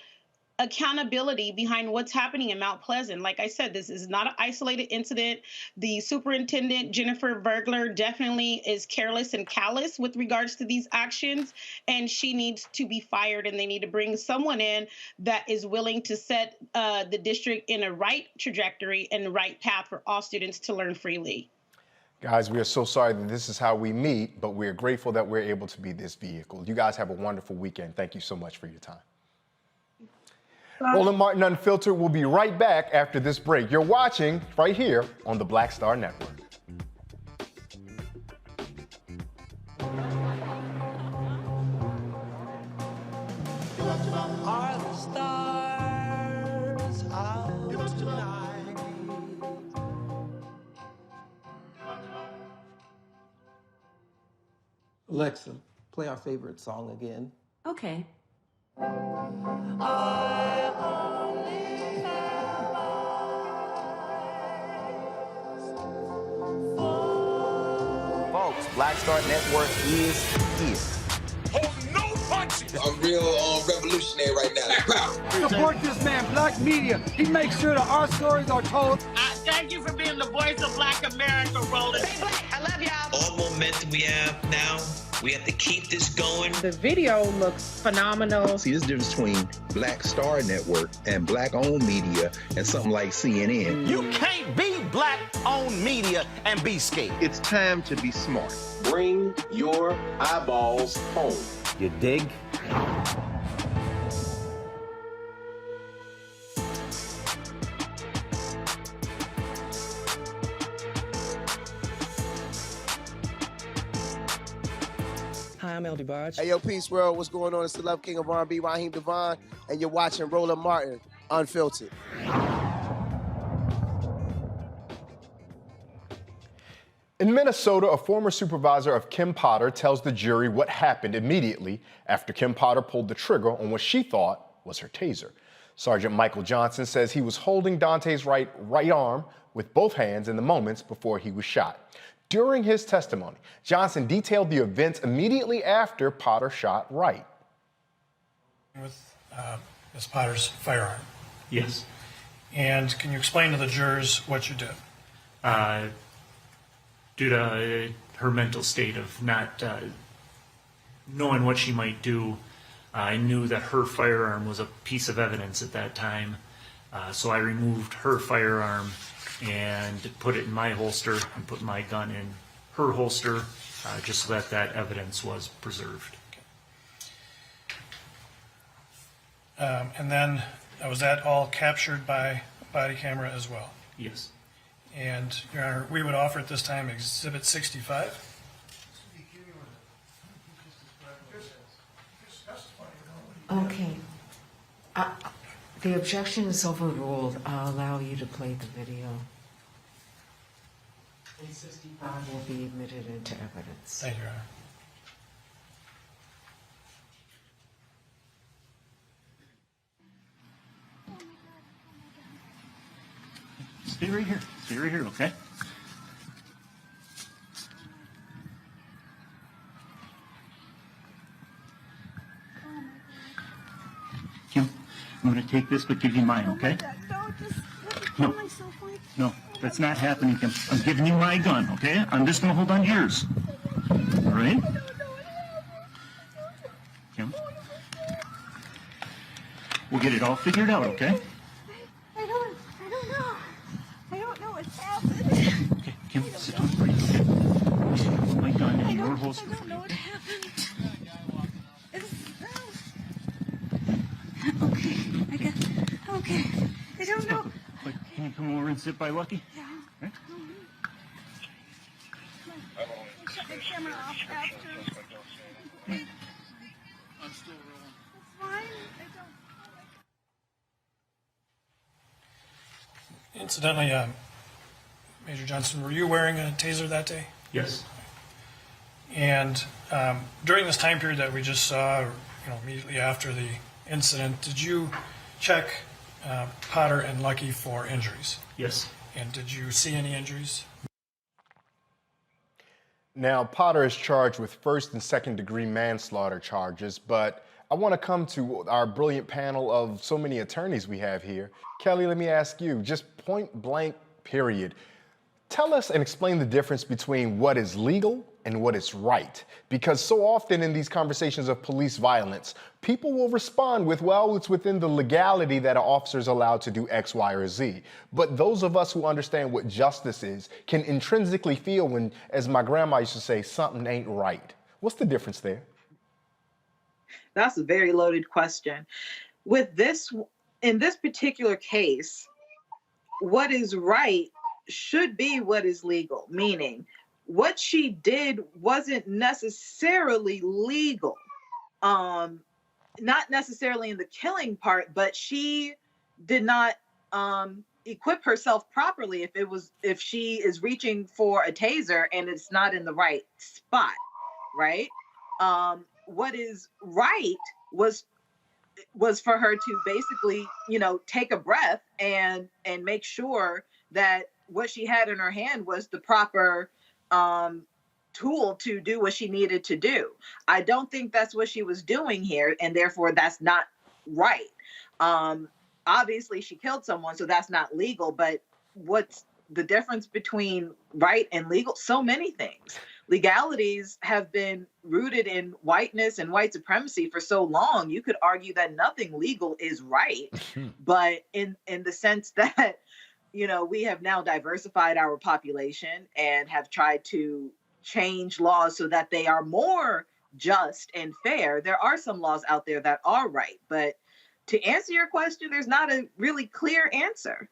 accountability behind what's happening in Mount Pleasant. Like I said, this is not an isolated incident. The superintendent, Jennifer Vergler, definitely is careless and callous with regards to these actions, and she needs to be fired, and they need to bring someone in that is willing to set the district in a right trajectory and the right path for all students to learn freely. Guys, we are so sorry that this is how we meet, but we're grateful that we're able to be this vehicle. You guys have a wonderful weekend. Thank you so much for your time. Roland Martin Unfiltered will be right back after this break. You're watching right here on the Black Star Network. Are the stars out tonight? Alexa, play our favorite song again. Okay. Folks, Black Star Network is here. I'm real revolutionary right now. Support this man, Black Media. He makes sure that our stories are told. Thank you for being the voice of Black America, Roland. Stay black. I love y'all. All momentum we have now, we have to keep this going. The video looks phenomenal. See, there's a difference between Black Star Network and Black-owned media and something like CNN. You can't be Black-owned media and be scared. It's time to be smart. Bring your eyeballs home. You dig? Hi, I'm LD Barge. Hey, yo, Peace World, what's going on? It's the Love King of R&B, Raheem Devon, and you're watching Roland Martin Unfiltered. In Minnesota, a former supervisor of Kim Potter tells the jury what happened immediately after Kim Potter pulled the trigger on what she thought was her taser. Sergeant Michael Johnson says he was holding Daunte's right arm with both hands in the moments before he was shot. During his testimony, Johnson detailed the events immediately after Potter shot Wright. with Ms. Potter's firearm. Yes. And can you explain to the jurors what you did? Due to her mental state of not knowing what she might do, I knew that her firearm was a piece of evidence at that time. So I removed her firearm and put it in my holster and put my gun in her holster, just so that that evidence was preserved. And then was that all captured by body camera as well? Yes. And, Your Honor, we would offer at this time Exhibit 65. Okay. The objection is overruled. I'll allow you to play the video. And 65 will be admitted into evidence. Thank you, Your Honor. Stay right here. Stay right here, okay? Kim, I'm going to take this, but give you mine, okay? No, no, that's not happening, Kim. I'm giving you my gun, okay? I'm just going to hold on to yours. All right? Kim? We'll get it all figured out, okay? I don't know. I don't know what's happened. Okay, Kim, sit down, please. Okay? Put my gun in your holster for you. I don't know what happened. Okay. I don't know. Wait, can you come over and sit by Lucky? Yeah. Okay. Shut the camera off after. I'm still rolling. It's fine. Incidentally, Major Johnson, were you wearing a taser that day? Yes. And during this time period that we just saw, immediately after the incident, did you check Potter and Lucky for injuries? Yes. And did you see any injuries? Now, Potter is charged with first and second degree manslaughter charges, but I want to come to our brilliant panel of so many attorneys we have here. Kelly, let me ask you, just point blank, period. Tell us and explain the difference between what is legal and what is right. Because so often in these conversations of police violence, people will respond with, well, it's within the legality that an officer is allowed to do X, Y, or Z. But those of us who understand what justice is can intrinsically feel when, as my grandma used to say, something ain't right. What's the difference there? That's a very loaded question. In this particular case, what is right should be what is legal, meaning what she did wasn't necessarily legal. Not necessarily in the killing part, but she did not equip herself properly if she is reaching for a taser and it's not in the right spot, right? What is right was for her to basically, take a breath and make sure that what she had in her hand was the proper tool to do what she needed to do. I don't think that's what she was doing here, and therefore that's not right. Obviously she killed someone, so that's not legal, but what's the difference between right and legal? So many things. Legalities have been rooted in whiteness and white supremacy for so long. You could argue that nothing legal is right, but in the sense that, we have now diversified our population and have tried to change laws so that they are more just and fair. There are some laws out there that are right, but to answer your question, there's not a really clear answer.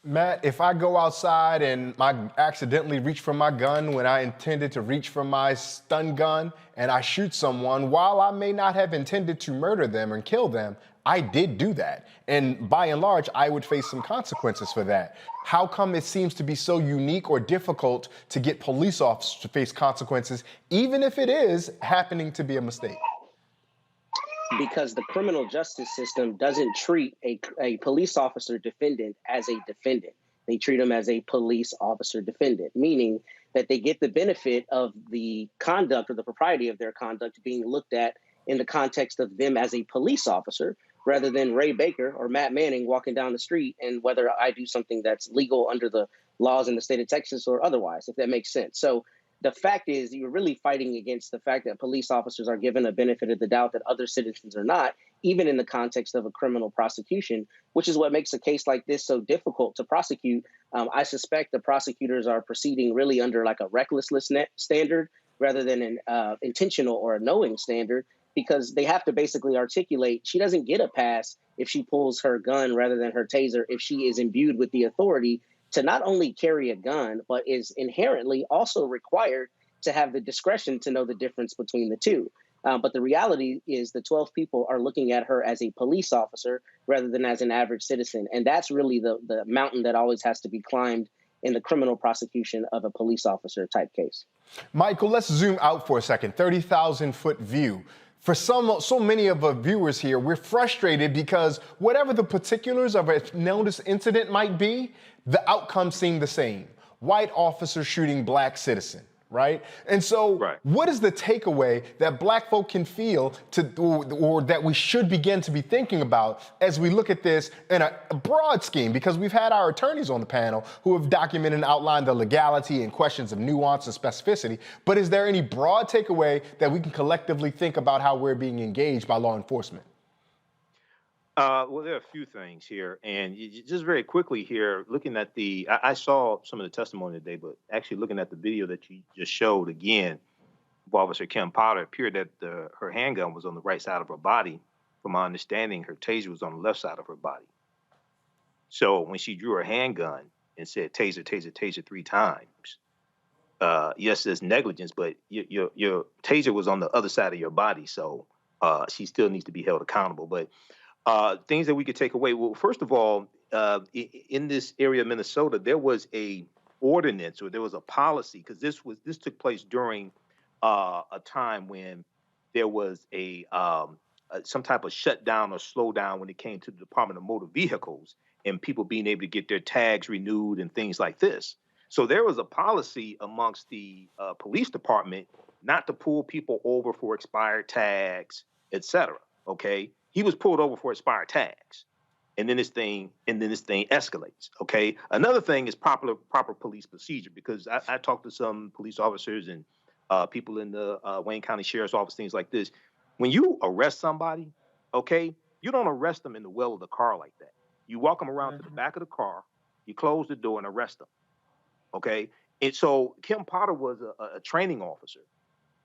Matt, if I go outside and I accidentally reach for my gun when I intended to reach for my stun gun and I shoot someone, while I may not have intended to murder them and kill them, I did do that. And by and large, I would face some consequences for that. How come it seems to be so unique or difficult to get police officers to face consequences, even if it is happening to be a mistake? Because the criminal justice system doesn't treat a police officer defendant as a defendant. They treat them as a police officer defendant, meaning that they get the benefit of the conduct or the propriety of their conduct being looked at in the context of them as a police officer, rather than Ray Baker or Matt Manning walking down the street and whether I do something that's legal under the laws in the state of Texas or otherwise, if that makes sense. So the fact is you're really fighting against the fact that police officers are given a benefit of the doubt that other citizens are not, even in the context of a criminal prosecution, which is what makes a case like this so difficult to prosecute. I suspect the prosecutors are proceeding really under like a recklessness standard rather than an intentional or a knowing standard, because they have to basically articulate she doesn't get a pass if she pulls her gun rather than her taser, if she is imbued with the authority to not only carry a gun, but is inherently also required to have the discretion to know the difference between the two. But the reality is the 12 people are looking at her as a police officer rather than as an average citizen. And that's really the mountain that always has to be climbed in the criminal prosecution of a police officer type case. Michael, let's zoom out for a second, 30,000-foot view. For so many of our viewers here, we're frustrated because whatever the particulars of a notice incident might be, the outcomes seem the same. White officer shooting black citizen, right? And so what is the takeaway that black folk can feel or that we should begin to be thinking about as we look at this in a broad scheme? Because we've had our attorneys on the panel who have documented and outlined the legality and questions of nuance and specificity. But is there any broad takeaway that we can collectively think about how we're being engaged by law enforcement? Well, there are a few things here. And just very quickly here, looking at I saw some of the testimony today, but actually looking at the video that you just showed again, of Officer Kim Potter, it appeared that her handgun was on the right side of her body. From my understanding, her taser was on the left side of her body. So when she drew her handgun and said, taser, taser, taser 3 times, yes, there's negligence, but your taser was on the other side of your body. So she still needs to be held accountable. But things that we could take away. Well, first of all, in this area of Minnesota, there was a ordinance or there was a policy, because this took place during a time when there was some type of shutdown or slowdown when it came to the Department of Motor Vehicles and people being able to get their tags renewed and things like this. So there was a policy amongst the police department not to pull people over for expired tags, et cetera. Okay. He was pulled over for expired tags, and then this thing escalates. Okay. Another thing is proper police procedure, because I talked to some police officers and people in the Wayne County Sheriff's Office, things like this. When you arrest somebody, okay, you don't arrest them in the well of the car like that. You walk them around to the back of the car, you close the door and arrest them. Okay. And so Kim Potter was a training officer,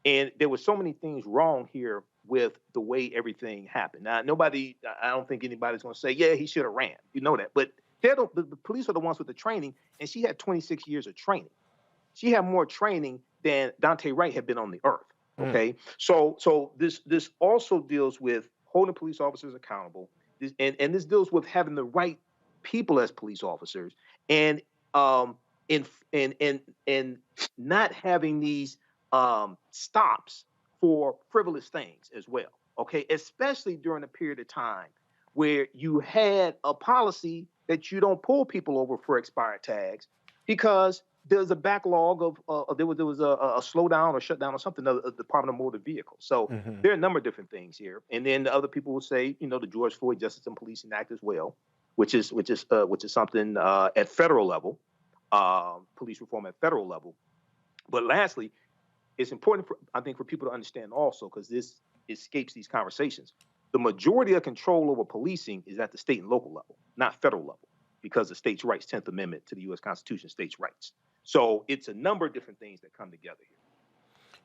and there were so many things wrong here with the way everything happened. Now, I don't think anybody's going to say, yeah, he should have ran. You know that. But the police are the ones with the training, and she had 26 years of training. She had more training than Daunte Wright had been on the earth. Okay. So this also deals with holding police officers accountable. And this deals with having the right people as police officers, and not having these stops for frivolous things as well, okay? Especially during a period of time where you had a policy that you don't pull people over for expired tags because there's a backlog of there was a slowdown or shutdown or something of the Department of Motor Vehicles. So there are a number of different things here. And then the other people will say, the George Floyd Justice and Policing Act as well, which is something at federal level, police reform at federal level. But lastly, it's important, I think, for people to understand also, because this escapes these conversations. The majority of control over policing is at the state and local level, not federal level, because of states' rights, 10th Amendment to the U.S. Constitution, states' rights. So it's a number of different things that come together here.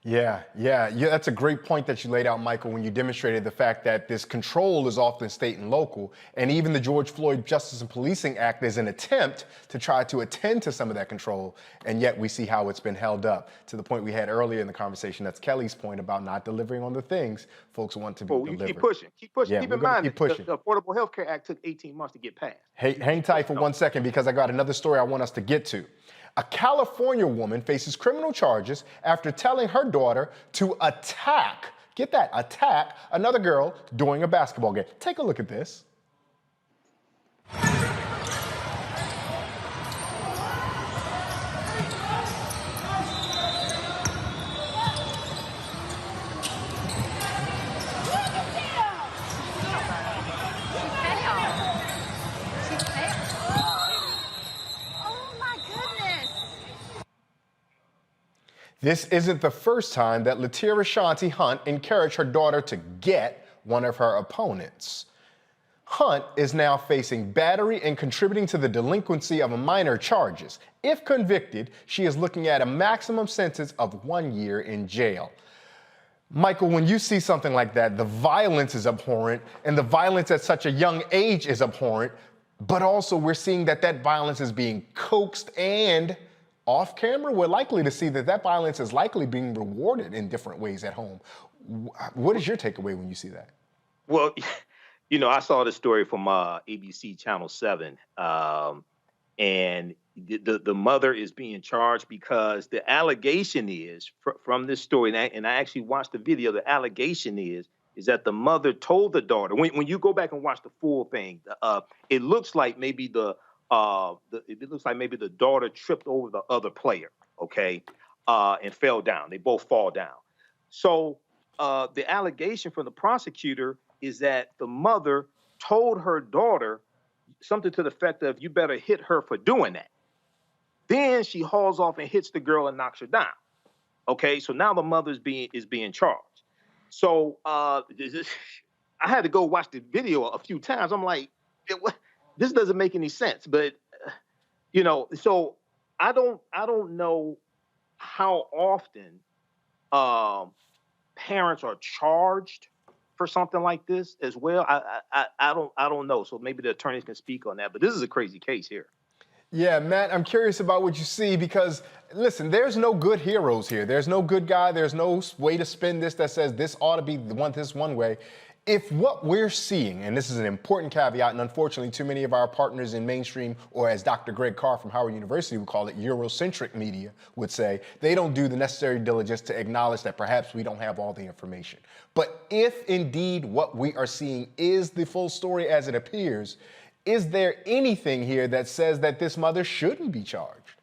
Yeah, that's a great point that you laid out, Michael, when you demonstrated the fact that this control is often state and local, and even the George Floyd Justice and Policing Act is an attempt to try to attend to some of that control, and yet we see how it's been held up to the point we had earlier in the conversation. That's Kelly's point about not delivering on the things folks want to be delivered. Keep pushing. Yeah, keep in mind that the Affordable Health Care Act took 18 months to get passed. Hey, hang tight for 1 second, because I got another story I want us to get to. A California woman faces criminal charges after telling her daughter to attack another girl during a basketball game. Take a look at this. This isn't the first time that Latira Shanti Hunt encouraged her daughter to get one of her opponents. Hunt is now facing battery and contributing to the delinquency of a minor charges. If convicted, she is looking at a maximum sentence of 1 year in jail. Michael, when you see something like that, the violence is abhorrent, and the violence at such a young age is abhorrent, but also we're seeing that that violence is being coaxed and off camera. We're likely to see that that violence is likely being rewarded in different ways at home. What is your takeaway when you see that? Well, you know, I saw this story from ABC Channel 7, and the mother is being charged because the allegation is from this story, and I actually watched the video. The allegation is that the mother told the daughter. When you go back and watch the full thing, it looks like maybe the daughter tripped over the other player, okay, and fell down. They both fall down. So the allegation from the prosecutor is that the mother told her daughter something to the effect of, "You better hit her for doing that." Then she hauls off and hits the girl and knocks her down. Okay, so now the mother is being charged. So I had to go watch the video a few times. I'm like, this doesn't make any sense. But you know, so I don't know how often parents are charged for something like this as well. I don't know. So maybe the attorneys can speak on that. But this is a crazy case here. Yeah, Matt, I'm curious about what you see because, listen, there's no good heroes here. There's no good guy. There's no way to spin this that says this ought to be this one way. If what we're seeing, and this is an important caveat, and unfortunately too many of our partners in mainstream, or as Dr. Greg Carr from Howard University would call it, Eurocentric media would say, they don't do the necessary diligence to acknowledge that perhaps we don't have all the information. But if indeed what we are seeing is the full story as it appears, is there anything here that says that this mother shouldn't be charged?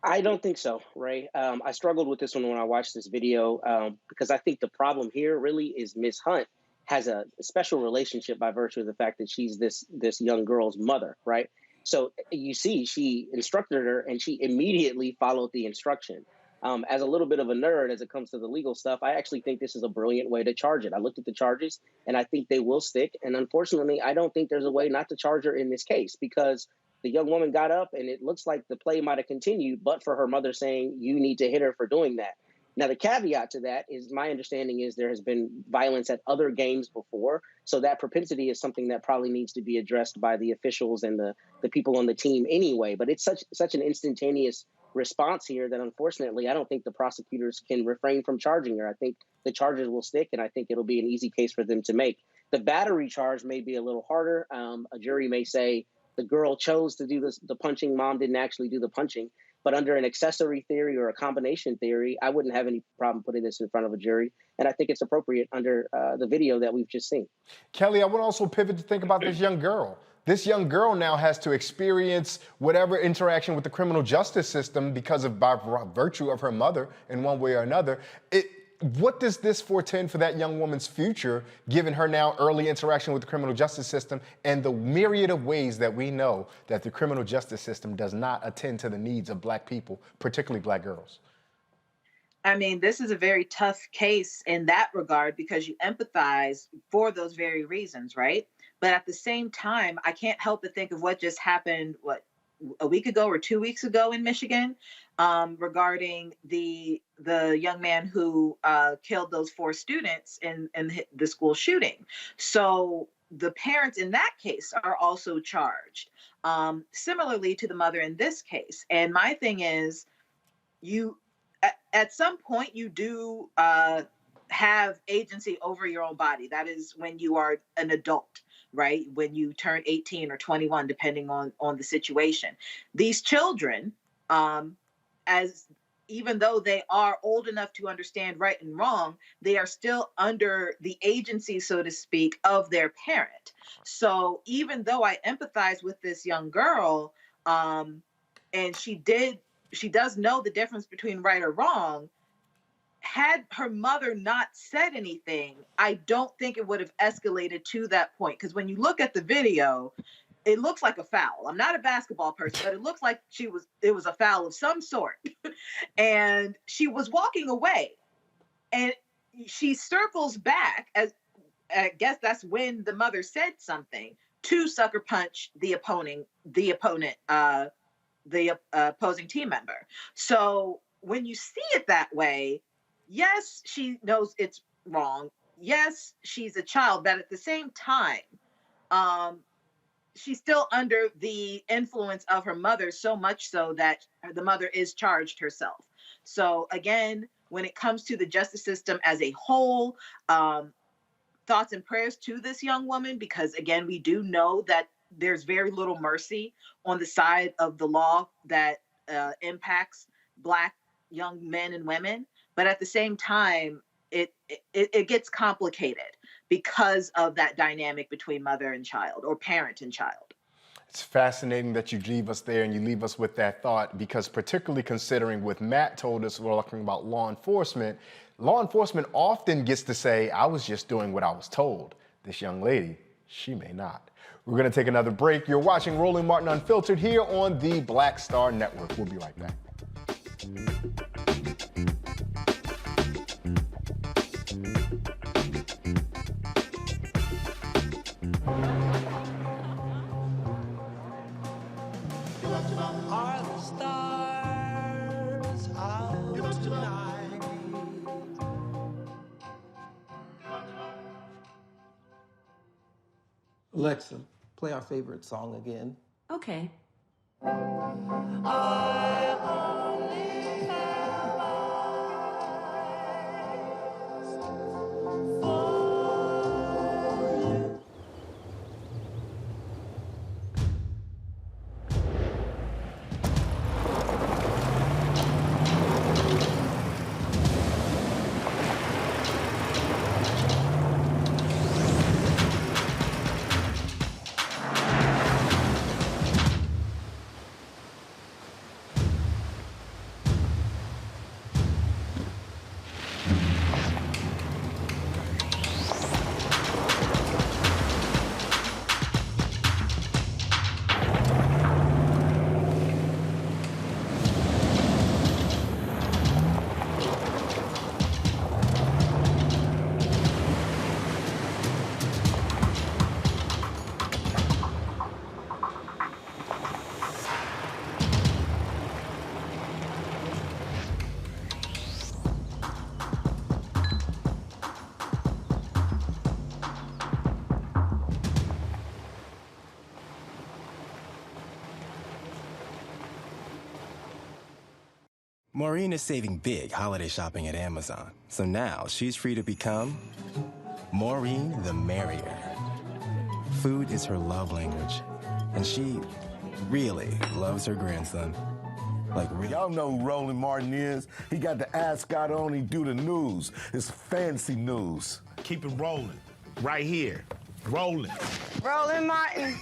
I don't think so, Ray. I struggled with this one when I watched this video because I think the problem here really is Miss Hunt has a special relationship by virtue of the fact that she's this young girl's mother, right? So you see, she instructed her and she immediately followed the instruction. As a little bit of a nerd as it comes to the legal stuff, I actually think this is a brilliant way to charge it. I looked at the charges and I think they will stick. And unfortunately, I don't think there's a way not to charge her in this case because the young woman got up and it looks like the play might have continued, but for her mother saying, you need to hit her for doing that. Now, the caveat to that is my understanding is there has been violence at other games before. So that propensity is something that probably needs to be addressed by the officials and the people on the team anyway. But it's such an instantaneous response here that unfortunately, I don't think the prosecutors can refrain from charging her. I think the charges will stick and I think it'll be an easy case for them to make. The battery charge may be a little harder. A jury may say the girl chose to do the punching, mom didn't actually do the punching. But under an accessory theory or a combination theory, I wouldn't have any problem putting this in front of a jury. And I think it's appropriate under the video that we've just seen. Kelly, I would also pivot to think about this young girl. This young girl now has to experience whatever interaction with the criminal justice system because of by virtue of her mother in one way or another. What does this portend for that young woman's future, given her now early interaction with the criminal justice system and the myriad of ways that we know that the criminal justice system does not attend to the needs of Black people, particularly Black girls? I mean, this is a very tough case in that regard because you empathize for those very reasons, right? But at the same time, I can't help but think of what just happened, a week ago or 2 weeks ago in Michigan, regarding the young man who killed those 4 students in the school shooting. So the parents in that case are also charged, similarly to the mother in this case. And my thing is, at some point you do have agency over your own body. That is when you are an adult, right? When you turn 18 or 21, depending on the situation. These children, even though they are old enough to understand right and wrong, they are still under the agency, so to speak, of their parent. So even though I empathize with this young girl, and she does know the difference between right or wrong, had her mother not said anything, I don't think it would have escalated to that point. Because when you look at the video, it looks like a foul. I'm not a basketball person, but it looks like it was a foul of some sort. And she was walking away, and she circles back, as I guess that's when the mother said something, to sucker punch the opposing team member. So when you see it that way, yes, she knows it's wrong. Yes, she's a child, but at the same time, she's still under the influence of her mother, so much so that the mother is charged herself. So again, when it comes to the justice system as a whole, thoughts and prayers to this young woman, because again, we do know that there's very little mercy on the side of the law that impacts Black young men and women. But at the same time, it gets complicated because of that dynamic between mother and child, or parent and child. It's fascinating that you leave us there and you leave us with that thought, because particularly considering what Matt told us, we're talking about law enforcement often gets to say, I was just doing what I was told. This young lady, she may not. We're going to take another break. You're watching Roland Martin Unfiltered here on the Black Star Network. We'll be right back. Are the stars out tonight? Alexa, play our favorite song again. Okay. I only have eyes for you. Maureen is saving big holiday shopping at Amazon, so now she's free to become Maureen the Merrier. Food is her love language, and she really loves her grandson. Y'all know who Roland Martin is. He got the ascot on, he do the news. It's fancy news. Keep it rolling. Right here. Rolling. Roland Martin.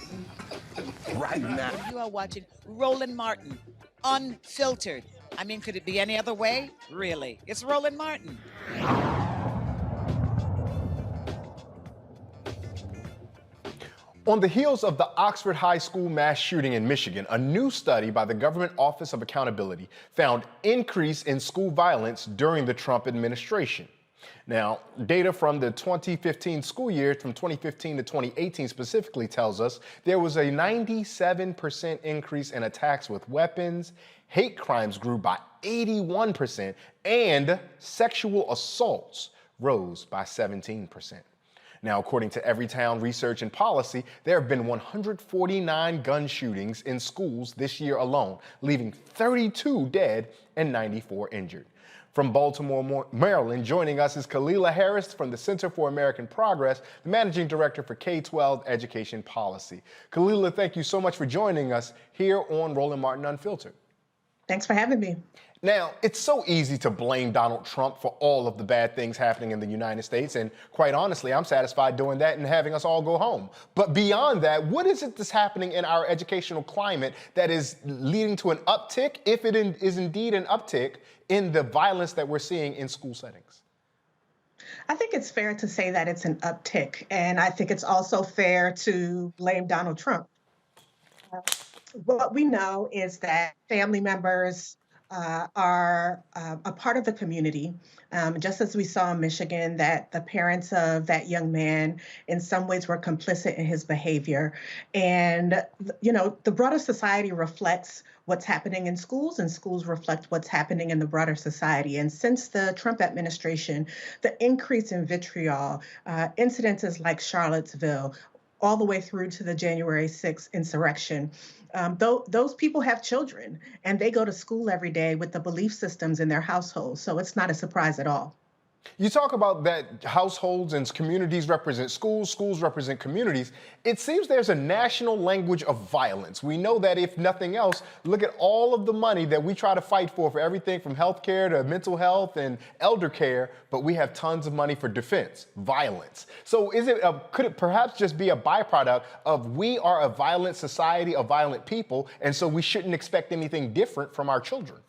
Right now. You are watching Roland Martin, Unfiltered. I mean, could it be any other way? Really? It's Roland Martin. On the heels of the Oxford High School mass shooting in Michigan, a new study by the Government Office of Accountability found increase in school violence during the Trump administration. Now, data from the 2015 school year, from 2015 to 2018 specifically, tells us there was a 97% increase in attacks with weapons, hate crimes grew by 81%, and sexual assaults rose by 17%. Now, according to Everytown Research and Policy, there have been 149 gun shootings in schools this year alone, leaving 32 dead and 94 injured. From Baltimore, Maryland, joining us is Kalila Harris from the Center for American Progress, the Managing Director for K-12 Education Policy. Kalila, thank you so much for joining us here on Roland Martin Unfiltered. Thanks for having me. Now, it's so easy to blame Donald Trump for all of the bad things happening in the United States, and quite honestly, I'm satisfied doing that and having us all go home. But beyond that, what is it that's happening in our educational climate that is leading to an uptick, if it is indeed an uptick, in the violence that we're seeing in school settings? I think it's fair to say that it's an uptick, and I think it's also fair to blame Donald Trump. What we know is that family members are a part of the community. Just as we saw in Michigan, that the parents of that young man in some ways were complicit in his behavior. And, you know, the broader society reflects what's happening in schools, and schools reflect what's happening in the broader society. And since the Trump administration, the increase in vitriol, incidences like Charlottesville, all the way through to the January 6th insurrection. Those people have children and they go to school every day with the belief systems in their households. So it's not a surprise at all. You talk about that households and communities represent schools, schools represent communities. It seems there's a national language of violence. We know that if nothing else, look at all of the money that we try to fight for everything from healthcare to mental health and elder care, but we have tons of money for defense, violence. So could it perhaps just be a byproduct of we are a violent society, a violent people, and so we shouldn't expect anything different from our children?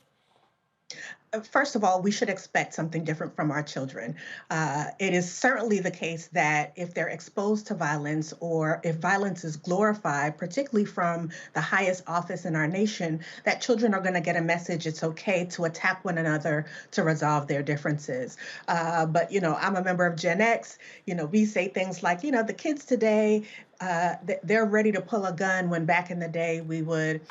First of all, we should expect something different from our children. It is certainly the case that if they're exposed to violence or if violence is glorified, particularly from the highest office in our nation, that children are going to get a message it's okay to attack one another to resolve their differences. But, you know, I'm a member of Gen X. You know, we say things like, you know, the kids today, they're ready to pull a gun when back in the day we would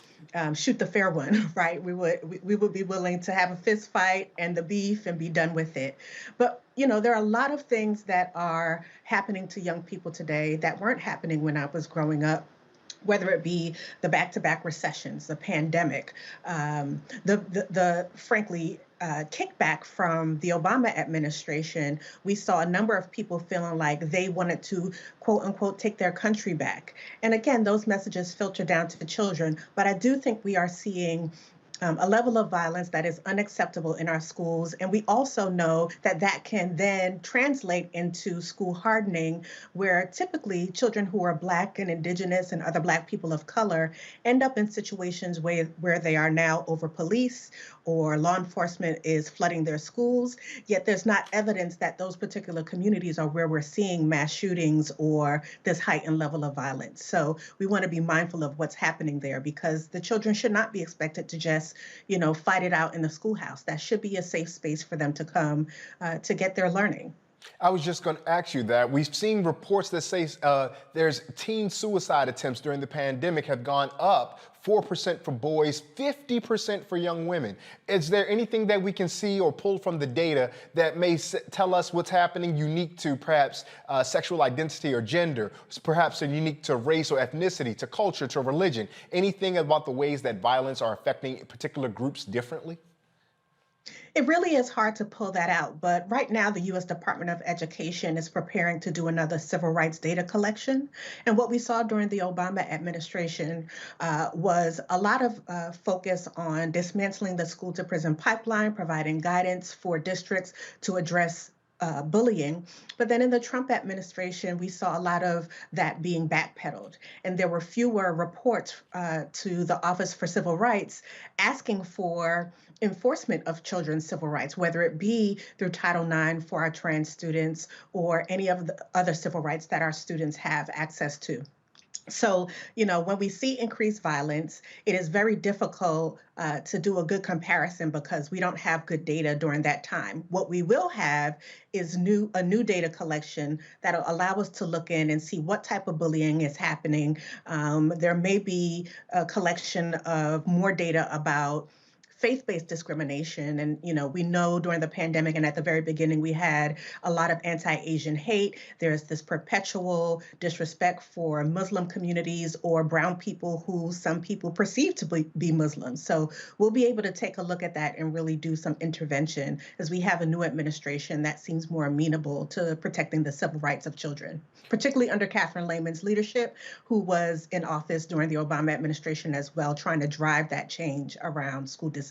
shoot the fair one, right? We would be willing to have a fist fight and the beef and be done with it. But, you know, there are a lot of things that are happening to young people today that weren't happening when I was growing up, whether it be the back-to-back recessions, the pandemic, frankly, kickback from the Obama administration. We saw a number of people feeling like they wanted to, quote unquote, take their country back. And again, those messages filter down to the children. But I do think we are seeing a level of violence that is unacceptable in our schools. And we also know that that can then translate into school hardening, where typically children who are Black and Indigenous and other Black people of color end up in situations where they are now over-policed or law enforcement is flooding their schools, yet there's not evidence that those particular communities are where we're seeing mass shootings or this heightened level of violence. So we want to be mindful of what's happening there, because the children should not be expected to just, you know, fight it out in the schoolhouse. That should be a safe space for them to come to get their learning. I was just going to ask you that. We've seen reports that say there's teen suicide attempts during the pandemic have gone up 4% for boys, 50% for young women. Is there anything that we can see or pull from the data that may tell us what's happening unique to perhaps sexual identity or gender, perhaps unique to race or ethnicity, to culture, to religion? Anything about the ways that violence are affecting particular groups differently? It really is hard to pull that out, but right now the U.S. Department of Education is preparing to do another civil rights data collection. And what we saw during the Obama administration was a lot of focus on dismantling the school-to-prison pipeline, providing guidance for districts to address bullying. But then in the Trump administration, we saw a lot of that being backpedaled. And there were fewer reports to the Office for Civil Rights asking for enforcement of children's civil rights, whether it be through Title IX for our trans students or any of the other civil rights that our students have access to. So, you know, when we see increased violence, it is very difficult to do a good comparison because we don't have good data during that time. What we will have is a new data collection that'll allow us to look in and see what type of bullying is happening. There may be a collection of more data about faith-based discrimination. And, you know, we know during the pandemic and at the very beginning, we had a lot of anti-Asian hate. There's this perpetual disrespect for Muslim communities or brown people who some people perceive to be Muslims. So we'll be able to take a look at that and really do some intervention as we have a new administration that seems more amenable to protecting the civil rights of children, particularly under Catherine Lehman's leadership, who was in office during the Obama administration as well, trying to drive that change around school discipline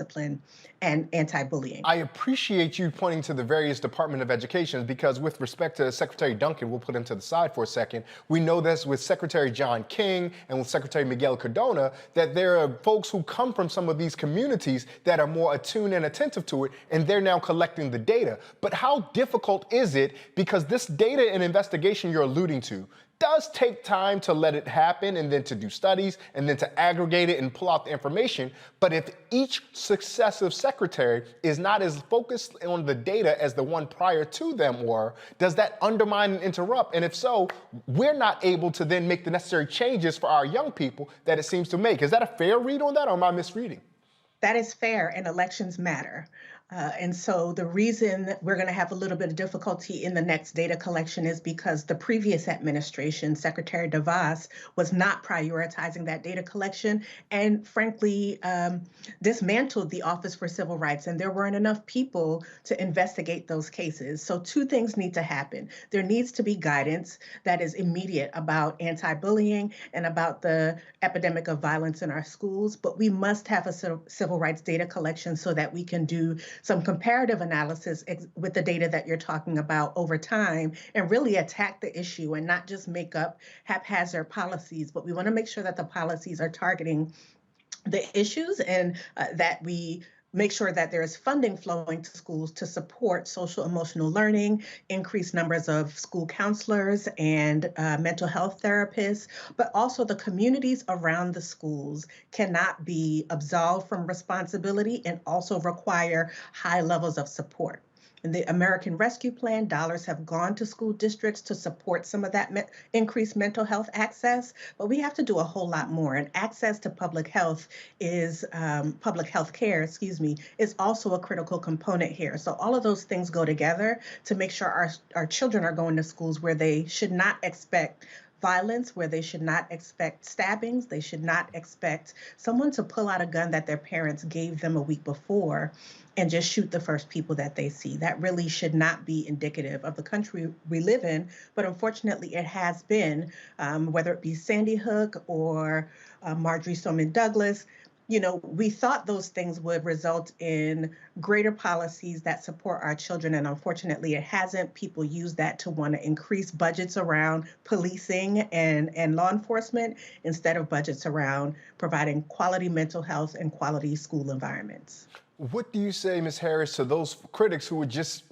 and anti-bullying. I appreciate you pointing to the various Department of Education, because with respect to Secretary Duncan, we'll put him to the side for a second. We know this with Secretary John King and with Secretary Miguel Cardona, that there are folks who come from some of these communities that are more attuned and attentive to it, and they're now collecting the data. But how difficult is it, because this data and investigation you're alluding to, does take time to let it happen and then to do studies and then to aggregate it and pull out the information. But if each successive secretary is not as focused on the data as the one prior to them were, does that undermine and interrupt? And if so, we're not able to then make the necessary changes for our young people that it seems to make. Is that a fair read on that, or am I misreading? That is fair, and elections matter. And so the reason we're going to have a little bit of difficulty in the next data collection is because the previous administration, Secretary DeVos, was not prioritizing that data collection and frankly dismantled the Office for Civil Rights, and there weren't enough people to investigate those cases. So two things need to happen. There needs to be guidance that is immediate about anti-bullying and about the epidemic of violence in our schools, but we must have a civil rights data collection so that we can do some comparative analysis with the data that you're talking about over time and really attack the issue and not just make up haphazard policies, but we want to make sure that the policies are targeting the issues and that we make sure that there is funding flowing to schools to support social emotional learning, increased numbers of school counselors and mental health therapists, but also the communities around the schools cannot be absolved from responsibility and also require high levels of support. In the American Rescue Plan, dollars have gone to school districts to support some of that increased mental health access, but we have to do a whole lot more. And access to public health is, public health care, is also a critical component here. So all of those things go together to make sure our children are going to schools where they should not expect violence, where they should not expect stabbings, they should not expect someone to pull out a gun that their parents gave them a week before and just shoot the first people that they see. That really should not be indicative of the country we live in, but unfortunately it has been, whether it be Sandy Hook or Marjorie Stoneman Douglas. You know, we thought those things would result in greater policies that support our children, and unfortunately it hasn't. People use that to want to increase budgets around policing and law enforcement instead of budgets around providing quality mental health and quality school environments. What do you say, Ms. Harris, to those critics who would just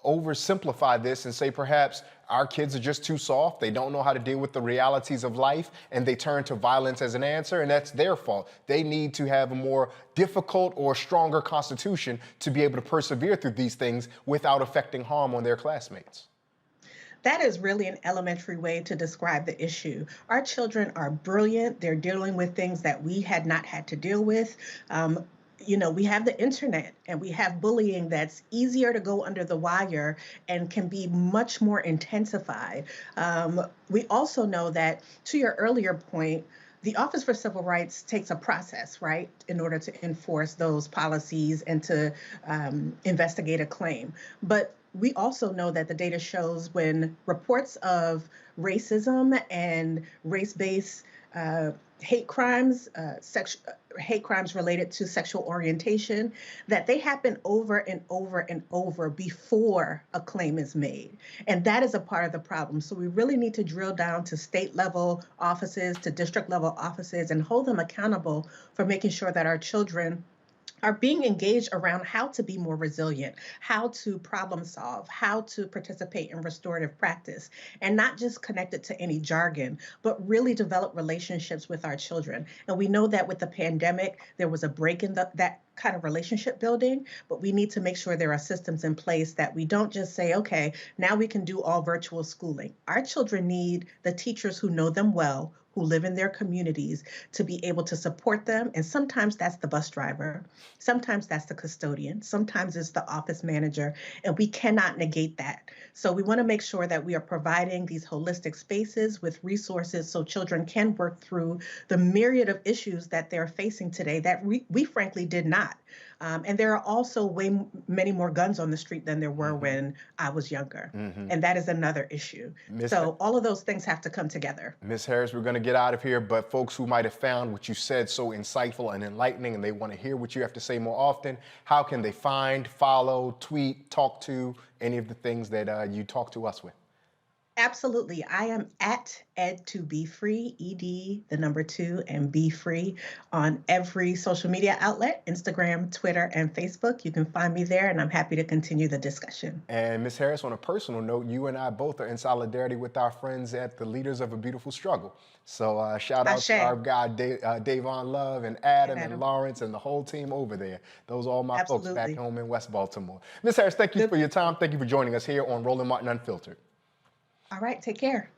oversimplify this and say perhaps our kids are just too soft, they don't know how to deal with the realities of life, and they turn to violence as an answer, and that's their fault? They need to have a more difficult or stronger constitution to be able to persevere through these things without affecting harm on their classmates. That is really an elementary way to describe the issue. Our children are brilliant. They're dealing with things that we had not had to deal with. You know, we have the internet and we have bullying that's easier to go under the wire and can be much more intensified. We also know that, to your earlier point, the Office for Civil Rights takes a process, right, in order to enforce those policies and to investigate a claim. But we also know that the data shows when reports of racism and race-based hate crimes, hate crimes related to sexual orientation, that they happen over and over and over before a claim is made. And that is a part of the problem. So we really need to drill down to state level offices, to district level offices, and hold them accountable for making sure that our children are being engaged around how to be more resilient, how to problem solve, how to participate in restorative practice, and not just connect it to any jargon, but really develop relationships with our children. And we know that with the pandemic, there was a break in that kind of relationship building, but we need to make sure there are systems in place that we don't just say, okay, now we can do all virtual schooling. Our children need the teachers who know them well, who live in their communities, to be able to support them. And sometimes that's the bus driver. Sometimes that's the custodian. Sometimes it's the office manager. And we cannot negate that. So we want to make sure that we are providing these holistic spaces with resources so children can work through the myriad of issues that they're facing today that we frankly did not. And there are also many more guns on the street than there were when I was younger. And that is another issue. So all of those things have to come together. Ms. Harris, we're going to get out of here, but folks who might have found what you said so insightful and enlightening and they want to hear what you have to say more often, how can they find, follow, tweet, talk to any of the things that you talk to us with? Absolutely. I am at ed2befree, ED2 and be free on every social media outlet, Instagram, Twitter, and Facebook. You can find me there, and I'm happy to continue the discussion. And Ms. Harris, on a personal note, you and I both are in solidarity with our friends at the Leaders of a Beautiful Struggle. So shout out to our guy, Davon Love and Adam and Lawrence and the whole team over there. Those are all my folks back home in West Baltimore. Ms. Harris, thank you for your time. Thank you for joining us here on Roland Martin Unfiltered. All right, take care.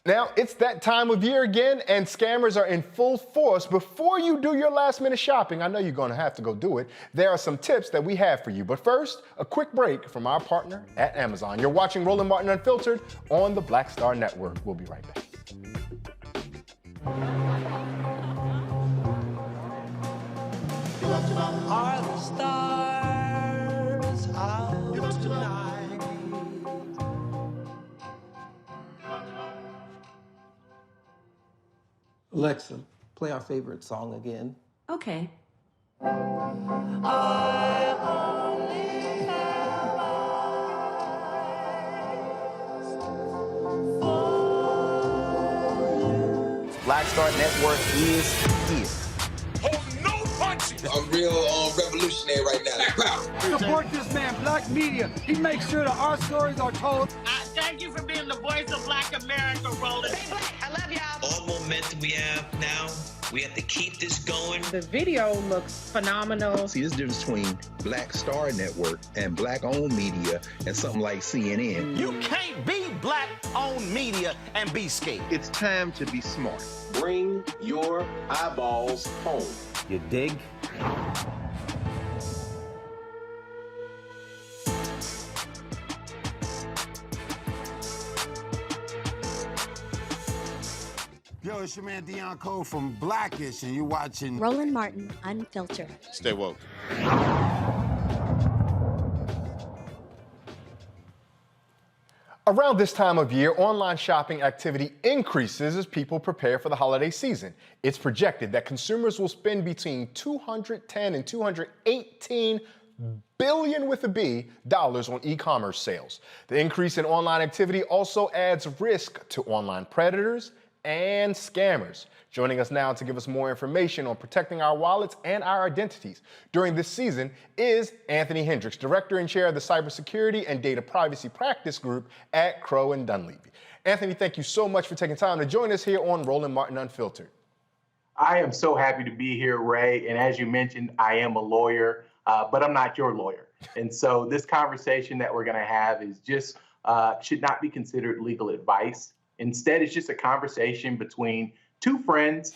Now, it's that time of year again, and scammers are in full force. Before you do your last-minute shopping, I know you're going to have to go do it, there are some tips that we have for you. But first, a quick break from our partner at Amazon. You're watching Roland Martin Unfiltered on the Black Star Network. We'll be right back. Are the stars out tonight? Alexa, play our favorite song again. Okay. I only have Black Star Network is here. I'm real revolutionary right now. Black power. Support this man, Black Media. He makes sure that our stories are told. Thank you for being the voice of Black America, Roland. I love y'all. All momentum we have now, we have to keep this going. The video looks phenomenal. See, this difference between Black Star Network and Black-owned media and something like CNN. You can't be Black-owned media and be scared. It's time to be smart. Bring your eyeballs home. You dig? Yo, it's your man Dion Cole from Blackish, and you're watching Roland Martin Unfiltered. Stay woke. Around this time of year, online shopping activity increases as people prepare for the holiday season. It's projected that consumers will spend between $210 and $218 billion with a B dollars on e-commerce sales. The increase in online activity also adds risk to online predators and scammers. Joining us now to give us more information on protecting our wallets and our identities during this season is Anthony Hendricks, Director and Chair of the Cybersecurity and Data Privacy Practice Group at Crowe and Dunleavy. Anthony, thank you so much for taking time to join us here on Roland Martin Unfiltered. I am so happy to be here, Ray. And as you mentioned, I am a lawyer, but I'm not your lawyer. And so this conversation that we're going to have is just should not be considered legal advice. Instead, it's just a conversation between two friends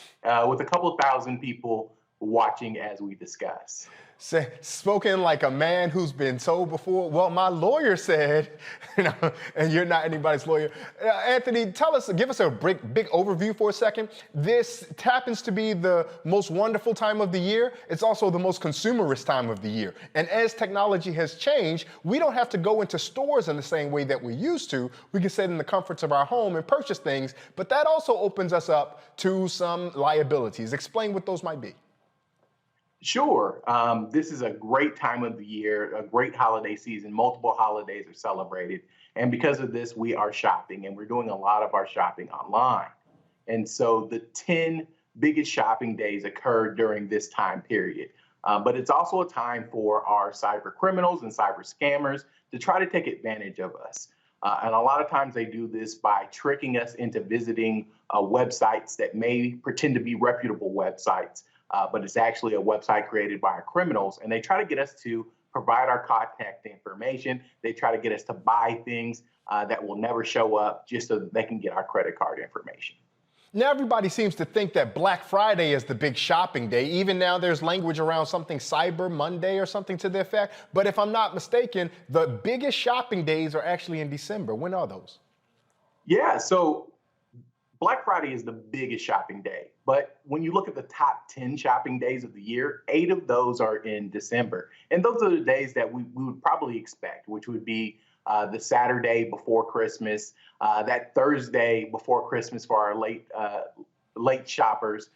with a couple of thousand people watching as we discuss. Spoken like a man who's been told before, well, my lawyer said, and you're not anybody's lawyer. Anthony, give us a big overview for a second. This happens to be the most wonderful time of the year. It's also the most consumerist time of the year. And as technology has changed, we don't have to go into stores in the same way that we used to. We can sit in the comforts of our home and purchase things, but that also opens us up to some liabilities. Explain what those might be. Sure. This is a great time of the year, a great holiday season. Multiple holidays are celebrated. And because of this, we are shopping, and we're doing a lot of our shopping online. And so the 10 biggest shopping days occur during this time period. But it's also a time for our cyber criminals and cyber scammers to try to take advantage of us. And a lot of times they do this by tricking us into visiting websites that may pretend to be reputable websites. But it's actually a website created by our criminals, and they try to get us to provide our contact information. They try to get us to buy things that will never show up just so that they can get our credit card information. Now everybody seems to think that Black Friday is the big shopping day. Even now there's language around something Cyber Monday or something to the effect. But if I'm not mistaken, the biggest shopping days are actually in December. When are those? Yeah, so Black Friday is the biggest shopping day. But when you look at the top 10 shopping days of the year, 8 of those are in December. And those are the days that we would probably expect, which would be the Saturday before Christmas, that Thursday before Christmas for our late shoppers,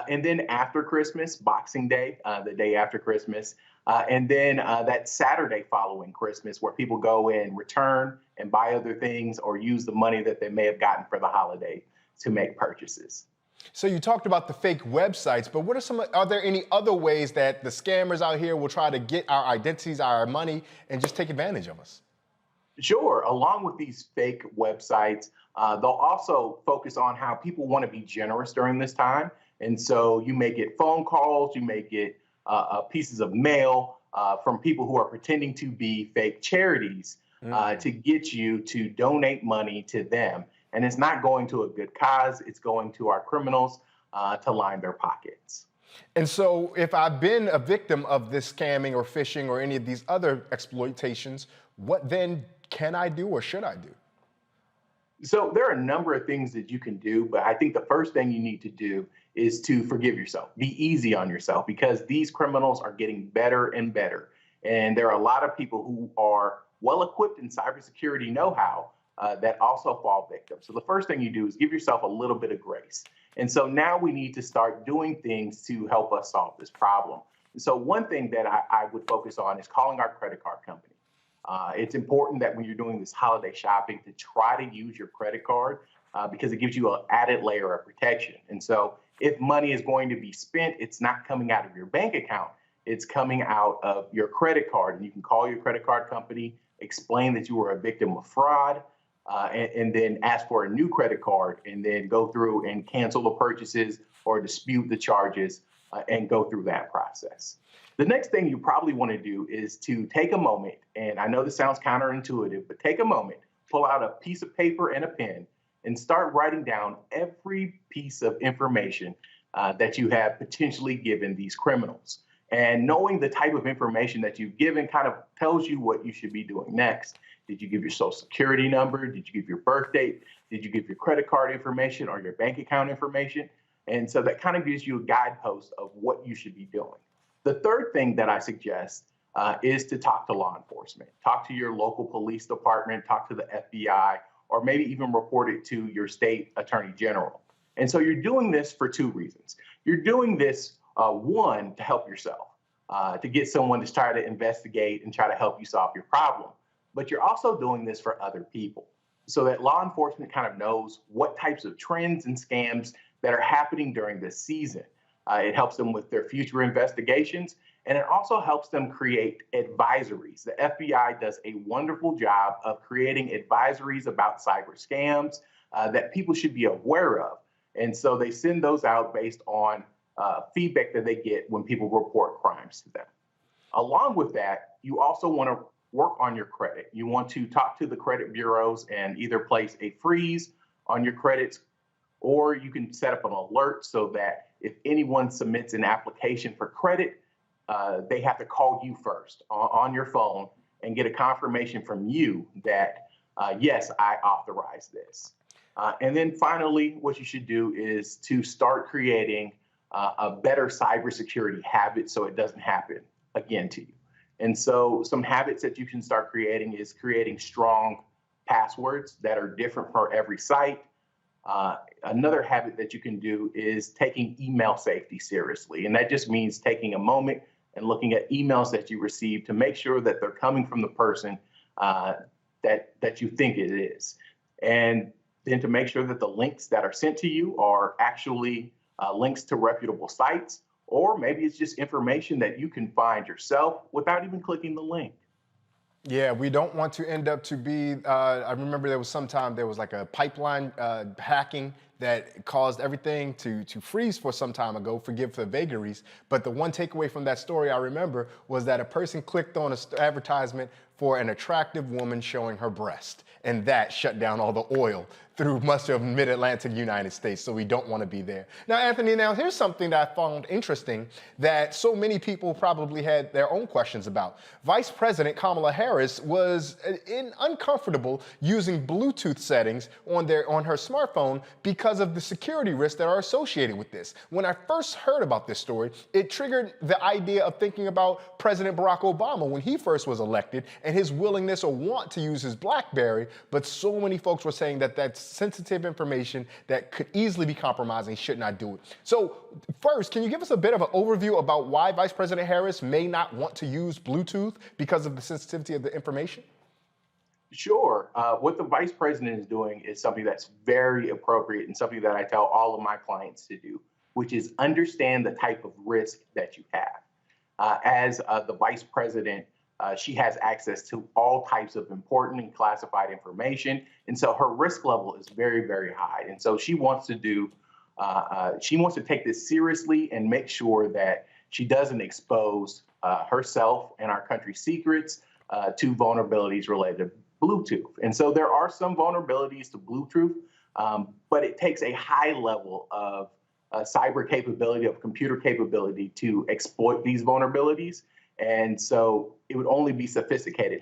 and then after Christmas, Boxing Day, the day after Christmas, And then that Saturday following Christmas, where people go and return and buy other things or use the money that they may have gotten for the holiday to make purchases. So you talked about the fake websites, but are there any other ways that the scammers out here will try to get our identities, our money, and just take advantage of us? Sure. Along with these fake websites, they'll also focus on how people want to be generous during this time. And so you may get phone calls, you may get pieces of mail from people who are pretending to be fake charities to get you to donate money to them. And it's not going to a good cause. It's going to our criminals to line their pockets. And so if I've been a victim of this scamming or phishing or any of these other exploitations, what then can I do or should I do? So there are a number of things that you can do, but I think the first thing you need to do is to forgive yourself. Be easy on yourself, because these criminals are getting better and better. And there are a lot of people who are well-equipped in cybersecurity know-how that also fall victim. So the first thing you do is give yourself a little bit of grace. And so now we need to start doing things to help us solve this problem. And so one thing that I would focus on is calling our credit card company. It's important that when you're doing this holiday shopping to try to use your credit card because it gives you an added layer of protection. And so if money is going to be spent, it's not coming out of your bank account, it's coming out of your credit card. And you can call your credit card company, explain that you were a victim of fraud, and then ask for a new credit card, and then go through and cancel the purchases or dispute the charges and go through that process. The next thing you probably want to do is to take a moment, and I know this sounds counterintuitive, but take a moment, pull out a piece of paper and a pen, and start writing down every piece of information that you have potentially given these criminals. And knowing the type of information that you've given kind of tells you what you should be doing next. Did you give your social security number? Did you give your birth date? Did you give your credit card information or your bank account information? And so that kind of gives you a guidepost of what you should be doing. The third thing that I suggest is to talk to law enforcement. Talk to your local police department, talk to the FBI, or maybe even report it to your state attorney general. And so you're doing this for two reasons. You're doing this, one, to help yourself, to get someone to try to investigate and try to help you solve your problem. But you're also doing this for other people so that law enforcement kind of knows what types of trends and scams that are happening during this season. It helps them with their future investigations, and it also helps them create advisories. The FBI does a wonderful job of creating advisories about cyber scams that people should be aware of. And so they send those out based on feedback that they get when people report crimes to them. Along with that, you also want to work on your credit. You want to talk to the credit bureaus and either place a freeze on your credits, or you can set up an alert so that if anyone submits an application for credit, they have to call you first on your phone and get a confirmation from you that, yes, I authorize this. And then finally, what you should do is to start creating a better cybersecurity habit so it doesn't happen again to you. And so some habits that you can start creating is creating strong passwords that are different for every site. Another habit that you can do is taking email safety seriously. And that just means taking a moment and looking at emails that you receive to make sure that they're coming from the person that you think it is. And then to make sure that the links that are sent to you are actually links to reputable sites, or maybe it's just information that you can find yourself without even clicking the link. Yeah, we don't want to end up to be, I remember there was like a pipeline hacking that caused everything to freeze for some time ago, forgive the vagaries. But the one takeaway from that story I remember was that a person clicked on an advertisement for an attractive woman showing her breast. And that shut down all the oil through much of mid-Atlantic United States, so we don't want to be there. Now, Anthony, here's something that I found interesting that so many people probably had their own questions about. Vice President Kamala Harris was uncomfortable using Bluetooth settings on her smartphone because of the security risks that are associated with this. When I first heard about this story, it triggered the idea of thinking about President Barack Obama when he first was elected, and and his willingness or want to use his BlackBerry, but so many folks were saying that that's sensitive information that could easily be compromising, should not do it. So first, can you give us a bit of an overview about why Vice President Harris may not want to use Bluetooth because of the sensitivity of the information? Sure. What the vice president is doing is something that's very appropriate and something that I tell all of my clients to do, which is understand the type of risk that you have. As the vice president, she has access to all types of important and classified information. And so her risk level is very, very high. And so she wants to take this seriously and make sure that she doesn't expose herself and our country's secrets to vulnerabilities related to Bluetooth. And so there are some vulnerabilities to Bluetooth, but it takes a high level of cyber capability, of computer capability to exploit these vulnerabilities. And so it would only be sophisticated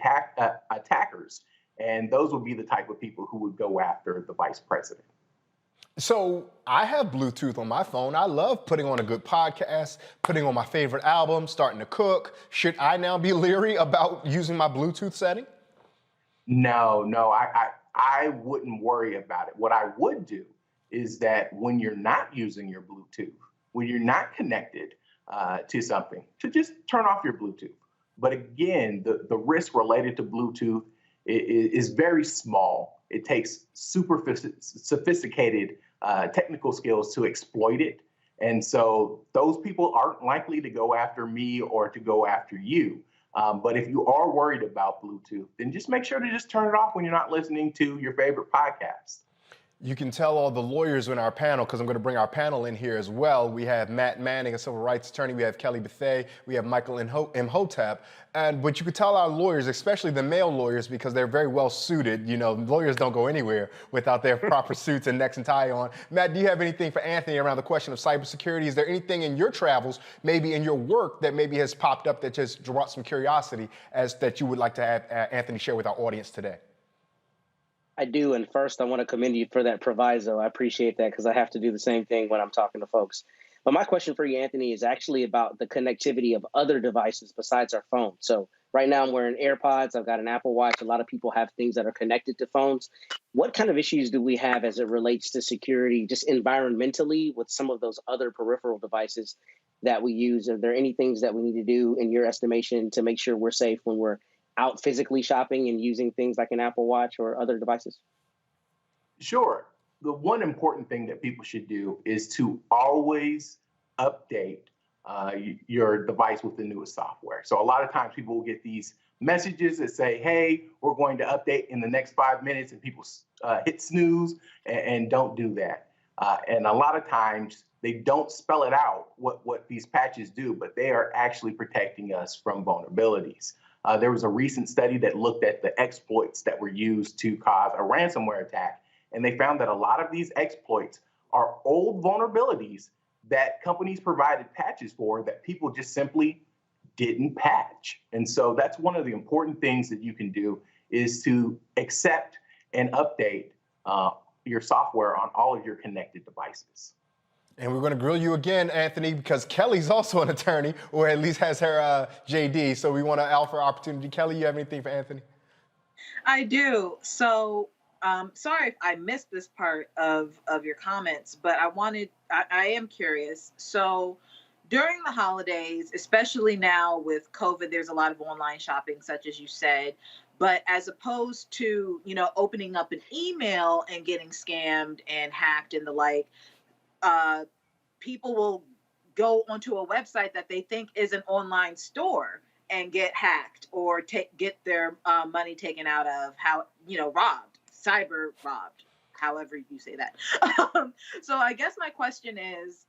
attackers. And those would be the type of people who would go after the vice president. So I have Bluetooth on my phone. I love putting on a good podcast, putting on my favorite album, starting to cook. Should I now be leery about using my Bluetooth setting? No, I wouldn't worry about it. What I would do is that when you're not using your Bluetooth, when you're not connected to something, to just turn off your Bluetooth. But again, the risk related to Bluetooth is very small. It takes super sophisticated technical skills to exploit it. And so those people aren't likely to go after me or to go after you. But if you are worried about Bluetooth, then just make sure to just turn it off when you're not listening to your favorite podcast. You can tell all the lawyers in our panel, because I'm going to bring our panel in here as well. We have Matt Manning, a civil rights attorney. We have Kelly Bethea. We have Michael Imhotep. But you could tell our lawyers, especially the male lawyers, because they're very well suited. You know, lawyers don't go anywhere without their proper suits and necks and tie on. Matt, do you have anything for Anthony around the question of cybersecurity? Is there anything in your travels, maybe in your work, that maybe has popped up that just brought some curiosity as that you would like to have Anthony share with our audience today? I do. And first, I want to commend you for that proviso. I appreciate that because I have to do the same thing when I'm talking to folks. But my question for you, Anthony, is actually about the connectivity of other devices besides our phone. So right now I'm wearing AirPods. I've got an Apple Watch. A lot of people have things that are connected to phones. What kind of issues do we have as it relates to security, just environmentally, with some of those other peripheral devices that we use? Are there any things that we need to do, in your estimation, to make sure we're safe when we're out physically shopping and using things like an Apple Watch or other devices? Sure. The one important thing that people should do is to always update your device with the newest software. So a lot of times people will get these messages that say, hey, we're going to update in the next 5 minutes, and people hit snooze and don't do that. And a lot of times they don't spell it out what these patches do, but they are actually protecting us from vulnerabilities. There was a recent study that looked at the exploits that were used to cause a ransomware attack, and they found that a lot of these exploits are old vulnerabilities that companies provided patches for that people just simply didn't patch. And so that's one of the important things that you can do, is to accept and update your software on all of your connected devices. And we're going to grill you again, Anthony, because Kelly's also an attorney, or at least has her JD. So we want to offer opportunity. Kelly, you have anything for Anthony? I do. So sorry if I missed this part of your comments, but I am curious. So during the holidays, especially now with COVID, there's a lot of online shopping, such as you said. But as opposed to, opening up an email and getting scammed and hacked and the like, people will go onto a website that they think is an online store and get hacked or get their money taken out of, robbed, cyber robbed, however you say that. So I guess my question is,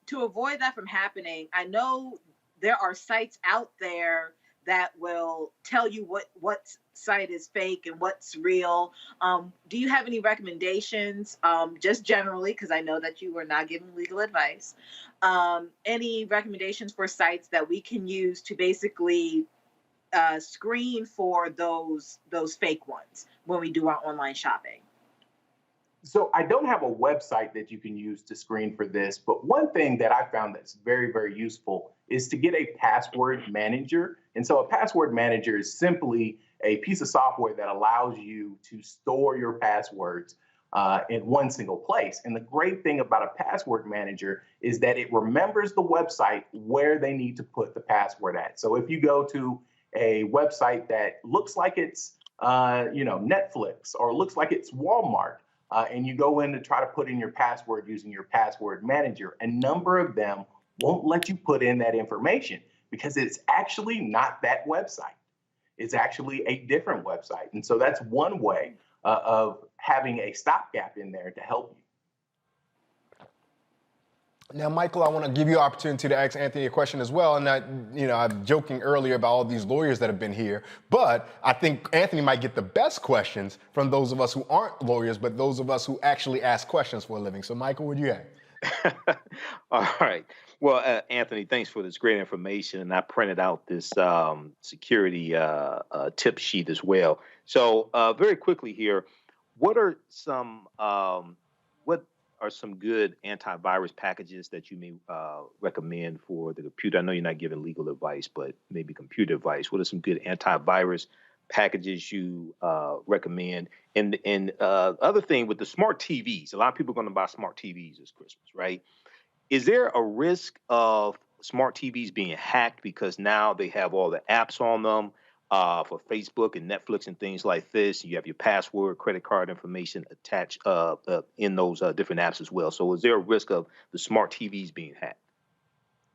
to avoid that from happening, I know there are sites out there that will tell you what site is fake and what's real. Do you have any recommendations, just generally, because I know that you were not giving legal advice, any recommendations for sites that we can use to basically screen for those fake ones when we do our online shopping? So I don't have a website that you can use to screen for this, but one thing that I found that's very, very useful is to get a password manager. And so a password manager is simply a piece of software that allows you to store your passwords in one single place. And the great thing about a password manager is that it remembers the website where they need to put the password at. So if you go to a website that looks like it's Netflix or looks like it's Walmart, and you go in to try to put in your password using your password manager, a number of them won't let you put in that information because it's actually not that website. It's actually a different website. And so that's one way of having a stopgap in there to help you. Now, Michael, I want to give you an opportunity to ask Anthony a question as well. And I'm joking earlier about all these lawyers that have been here, but I think Anthony might get the best questions from those of us who aren't lawyers, but those of us who actually ask questions for a living. So, Michael, what do you have? All right. Well, Anthony, thanks for this great information. And I printed out this security tip sheet as well. So very quickly here, what are some good antivirus packages that you may recommend for the computer? I know you're not giving legal advice, but maybe computer advice. What are some good antivirus packages you recommend? And other thing with the smart TVs, a lot of people are going to buy smart TVs this Christmas, right? Is there a risk of smart TVs being hacked because now they have all the apps on them for Facebook and Netflix and things like this? You have your password, credit card information attached in those different apps as well. So is there a risk of the smart TVs being hacked?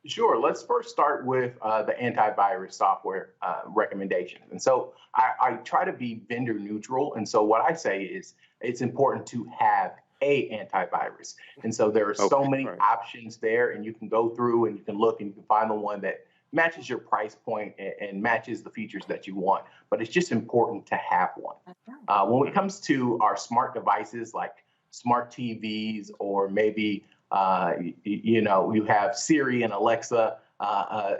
Sure. Let's first start with the antivirus software recommendations. And so I try to be vendor neutral. And so what I say is it's important to have a antivirus. And so there are so many options there, and you can go through and you can look and you can find the one that matches your price point and matches the features that you want. But it's just important to have one. When it comes to our smart devices like smart TVs, or maybe you have Siri and Alexa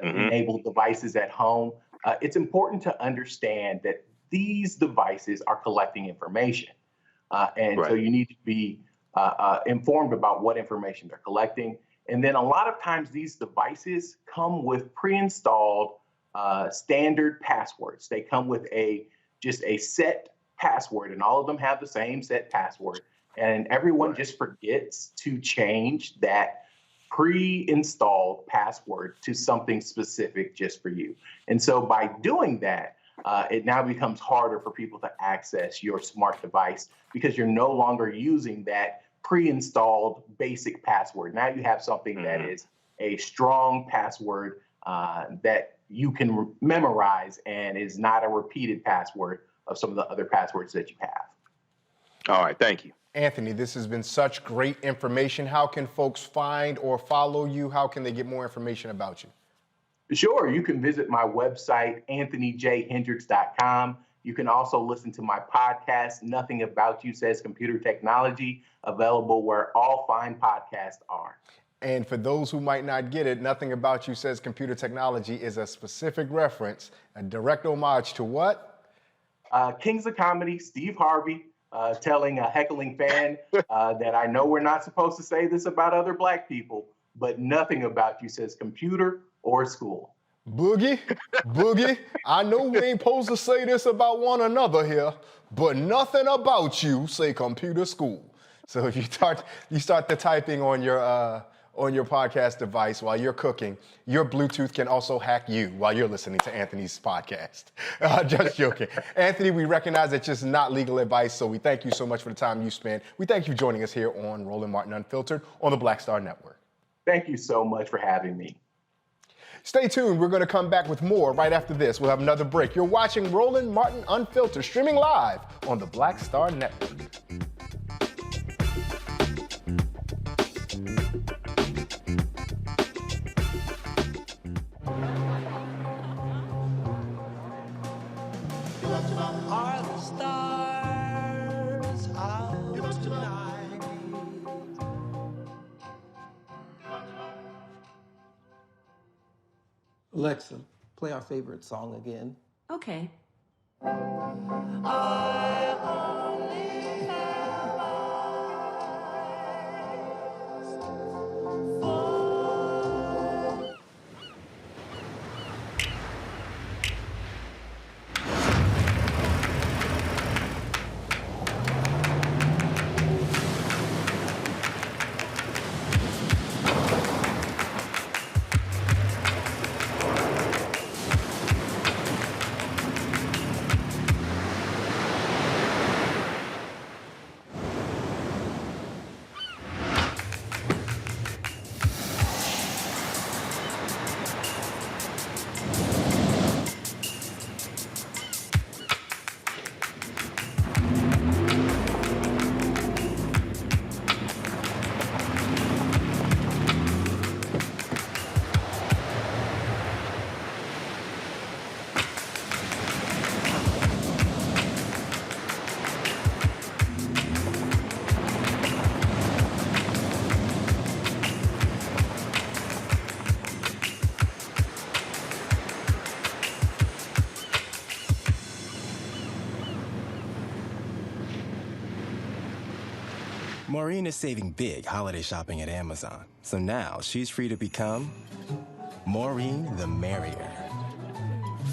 enabled devices at home, it's important to understand that these devices are collecting information. So you need to be informed about what information they're collecting. And then a lot of times these devices come with pre-installed standard passwords. They come with just a set password, and all of them have the same set password. And everyone just forgets to change that pre-installed password to something specific just for you. And so by doing that, it now becomes harder for people to access your smart device because you're no longer using that pre-installed basic password. Now you have something that is a strong password that you can memorize and is not a repeated password of some of the other passwords that you have. All right, thank you. Anthony, this has been such great information. How can folks find or follow you? How can they get more information about you? Sure, you can visit my website, anthonyjhendricks.com. You can also listen to my podcast, Nothing About You Says Computer Technology, available where all fine podcasts are. And for those who might not get it, Nothing About You Says Computer Technology is a specific reference, a direct homage to what? Kings of Comedy, Steve Harvey, telling a heckling fan that I know we're not supposed to say this about other Black people, but nothing about you says computer or school. Boogie, I know we ain't supposed to say this about one another here, but nothing about you say computer school. So if you start the typing on your podcast device while you're cooking, your Bluetooth can also hack you while you're listening to Anthony's podcast. Just joking. Anthony, we recognize that it's not legal advice, so we thank you so much for the time you spent. We thank you for joining us here on Roland Martin Unfiltered on the Black Star Network. Thank you so much for having me. Stay tuned. We're going to come back with more right after this. We'll have another break. You're watching Roland Martin Unfiltered, streaming live on the Black Star Network. Are the stars out tonight? Alexa, play our favorite song again. Okay. I only have eyes for... Maureen is saving big holiday shopping at Amazon. So now she's free to become Maureen the Merrier.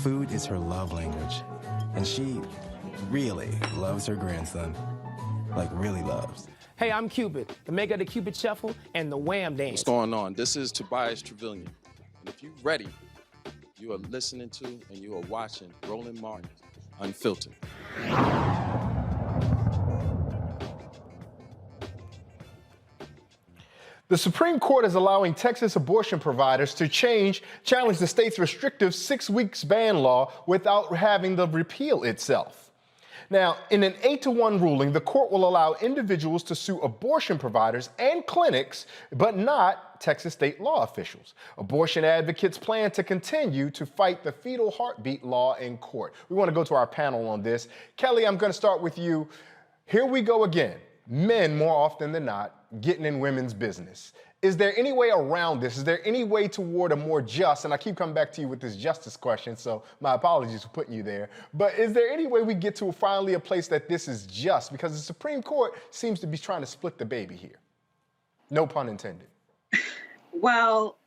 Food is her love language, and she really loves her grandson. Like, really loves. Hey, I'm Cupid, the maker of the Cupid Shuffle and the Wham Dance. What's going on? This is Tobias Trevelyan. And if you're ready, you are listening to and you are watching Roland Martin Unfiltered. The Supreme Court is allowing Texas abortion providers to challenge the state's restrictive 6 weeks ban law without having to repeal itself. Now, in an 8-1 ruling, the court will allow individuals to sue abortion providers and clinics, but not Texas state law officials. Abortion advocates plan to continue to fight the fetal heartbeat law in court. We want to go to our panel on this. Kelly, I'm going to start with you. Here we go again. Men, more often than not, getting in women's business. Is there any way around this? Is there any way toward a more just, and I keep coming back to you with this justice question, so my apologies for putting you there, but is there any way we get to finally a place that this is just? Because the Supreme Court seems to be trying to split the baby here. No pun intended. Well,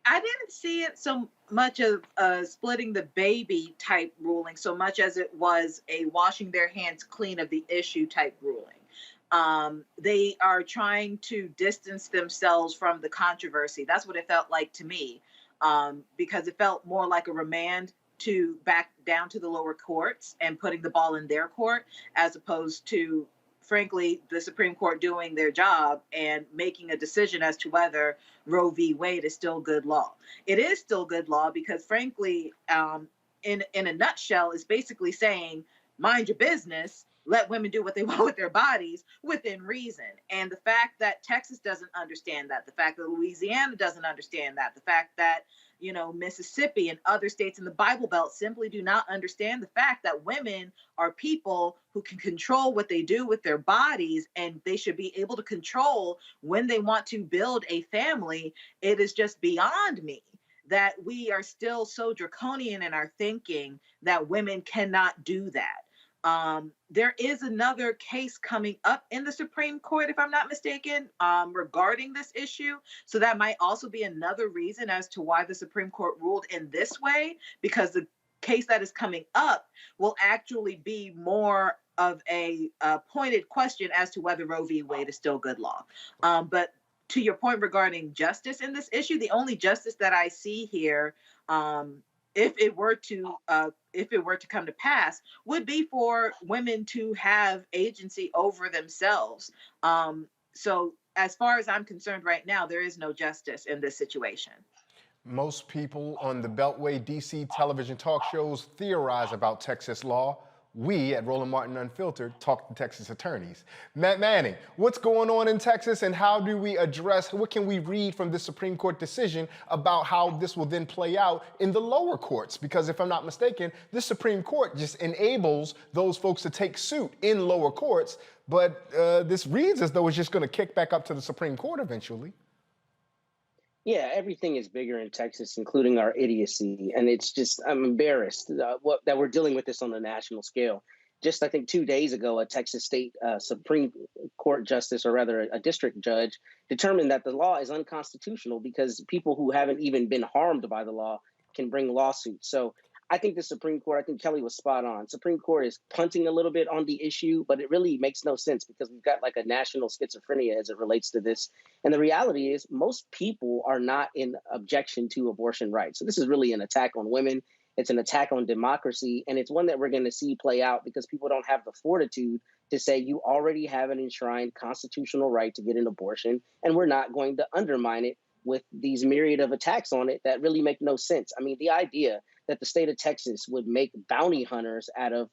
I didn't see it so much of splitting the baby type ruling so much as it was a washing their hands clean of the issue type ruling. They are trying to distance themselves from the controversy. That's what it felt like to me, because it felt more like a remand to back down to the lower courts and putting the ball in their court, as opposed to, frankly, the Supreme Court doing their job and making a decision as to whether Roe v. Wade is still good law. It is still good law because, frankly, in a nutshell, it's basically saying, mind your business, let women do what they want with their bodies within reason. And the fact that Texas doesn't understand that, the fact that Louisiana doesn't understand that, the fact that, you know, Mississippi and other states in the Bible Belt simply do not understand the fact that women are people who can control what they do with their bodies, and they should be able to control when they want to build a family. It is just beyond me that we are still so draconian in our thinking that women cannot do that. There is another case coming up in the Supreme Court, if I'm not mistaken, regarding this issue. So that might also be another reason as to why the Supreme Court ruled in this way, because the case that is coming up will actually be more of a pointed question as to whether Roe v. Wade is still good law. But to your point regarding justice in this issue, the only justice that I see here, if it were to come to pass, would be for women to have agency over themselves. So as far as I'm concerned right now, there is no justice in this situation. Most people on the Beltway DC television talk shows theorize about Texas law. We at Roland Martin Unfiltered talk to Texas attorneys. Matt Manning, what's going on in Texas, and how do we address, what can we read from this Supreme Court decision about how this will then play out in the lower courts? Because if I'm not mistaken, this Supreme Court just enables those folks to take suit in lower courts, but this reads as though it's just going to kick back up to the Supreme Court eventually. Yeah, everything is bigger in Texas, including our idiocy. And it's just, I'm embarrassed that we're dealing with this on a national scale. Just, I think, 2 days ago, a Texas state Supreme Court justice, or rather a district judge, determined that the law is unconstitutional because people who haven't even been harmed by the law can bring lawsuits. So I think the Supreme Court, I think Kelly was spot on. Supreme Court is punting a little bit on the issue, but it really makes no sense because we've got like a national schizophrenia as it relates to this. And the reality is most people are not in objection to abortion rights. So this is really an attack on women. It's an attack on democracy. And it's one that we're going to see play out because people don't have the fortitude to say you already have an enshrined constitutional right to get an abortion, and we're not going to undermine it with these myriad of attacks on it that really make no sense. I mean, the idea that the state of Texas would make bounty hunters out of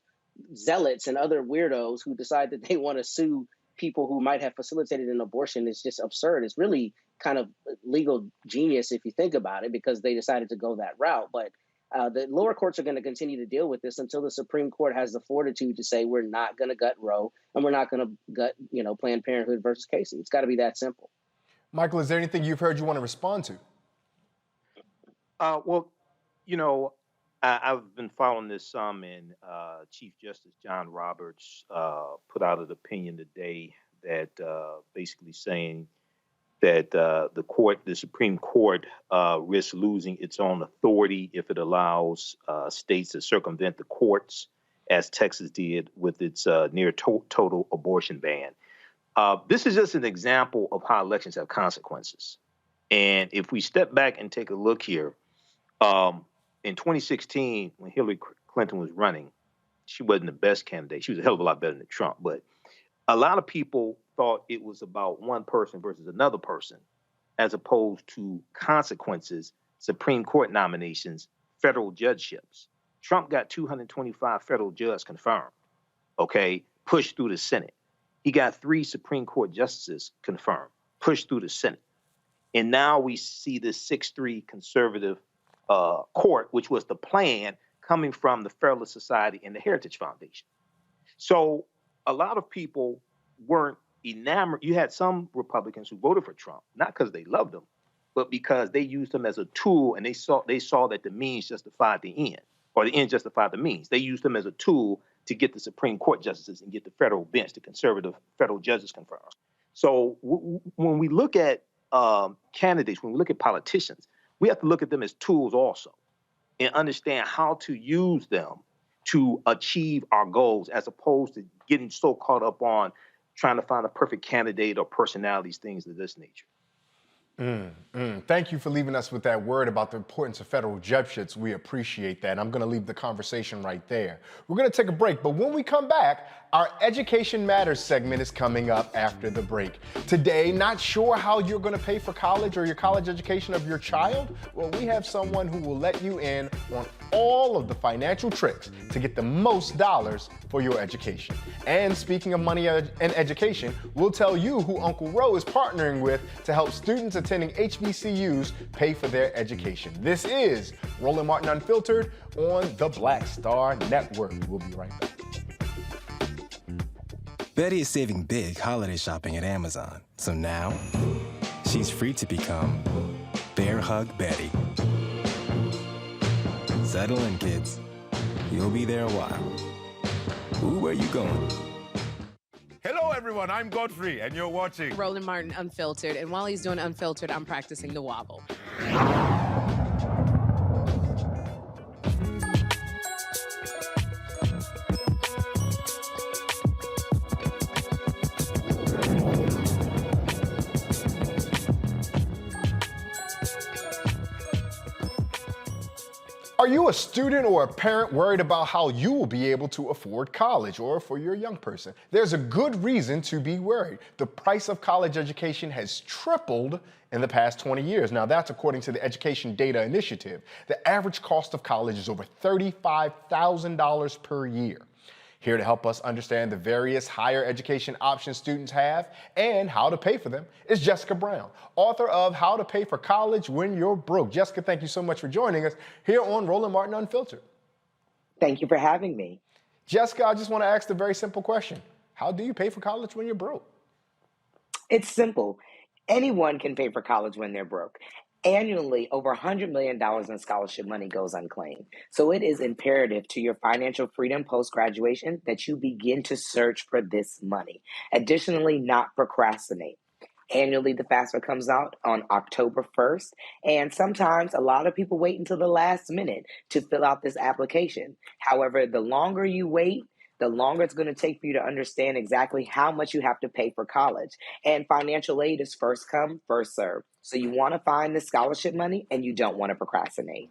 zealots and other weirdos who decide that they want to sue people who might have facilitated an abortion is just absurd. It's really kind of legal genius if you think about it, because they decided to go that route. But the lower courts are going to continue to deal with this until the Supreme Court has the fortitude to say we're not going to gut Roe and we're not going to gut, Planned Parenthood versus Casey. It's got to be that simple. Michael, is there anything you've heard you want to respond to? Well, I've been following this some, and Chief Justice John Roberts put out an opinion today that basically saying that the Supreme Court risks losing its own authority if it allows states to circumvent the courts, as Texas did with its near total abortion ban. This is just an example of how elections have consequences. And if we step back and take a look here, in 2016, when Hillary Clinton was running, she wasn't the best candidate. She was a hell of a lot better than Trump, but a lot of people thought it was about one person versus another person, as opposed to consequences, Supreme Court nominations, federal judgeships. Trump got 225 federal judges confirmed, okay, pushed through the Senate. He got 3 Supreme Court justices confirmed, pushed through the Senate. And now we see this 6-3 conservative court, which was the plan coming from the Federalist Society and the Heritage Foundation. So a lot of people weren't enamored. You had some Republicans who voted for Trump, not because they loved him, but because they used him as a tool, and they saw that the means justified the end, or the end justified the means. They used him as a tool to get the Supreme Court justices and get the federal bench, the conservative federal judges confirmed. So when we look at candidates, when we look at politicians, we have to look at them as tools also and understand how to use them to achieve our goals, as opposed to getting so caught up on trying to find a perfect candidate or personalities, things of this nature. Thank you for leaving us with that word about the importance of federal judgeships. We appreciate that. I'm going to leave the conversation right there. We're going to take a break, but when we come back, our Education Matters segment is coming up after the break. Today, not sure how you're going to pay for college or your college education of your child? Well, we have someone who will let you in on all of the financial tricks to get the most dollars for your education. And speaking of money and education, we'll tell you who Uncle Ro is partnering with to help students attending HBCUs pay for their education. This is Roland Martin Unfiltered on the Black Star Network. We'll be right back. Betty is saving big holiday shopping at Amazon. So now, she's free to become Bear Hug Betty. Settle in, kids. You'll be there a while. Ooh, where you going? Hello, everyone. I'm Godfrey, and you're watching Roland Martin Unfiltered. And while he's doing Unfiltered, I'm practicing the wobble. Are you a student or a parent worried about how you will be able to afford college, or for your young person? There's a good reason to be worried. The price of college education has tripled in the past 20 years. Now, that's according to the Education Data Initiative. The average cost of college is over $35,000 per year. Here to help us understand the various higher education options students have and how to pay for them is Jessica Brown, author of How to Pay for College When You're Broke. Jessica, thank you so much for joining us here on Roland Martin Unfiltered. Thank you for having me. Jessica, I just want to ask the very simple question. How do you pay for college when you're broke? It's simple. Anyone can pay for college when they're broke. Annually, over $100 million in scholarship money goes unclaimed. So it is imperative to your financial freedom post-graduation that you begin to search for this money. Additionally, not procrastinate. Annually, the FAFSA comes out on October 1st, and sometimes a lot of people wait until the last minute to fill out this application. However, the longer you wait, the longer it's going to take for you to understand exactly how much you have to pay for college. And financial aid is first come, first serve. So you want to find the scholarship money, and you don't want to procrastinate.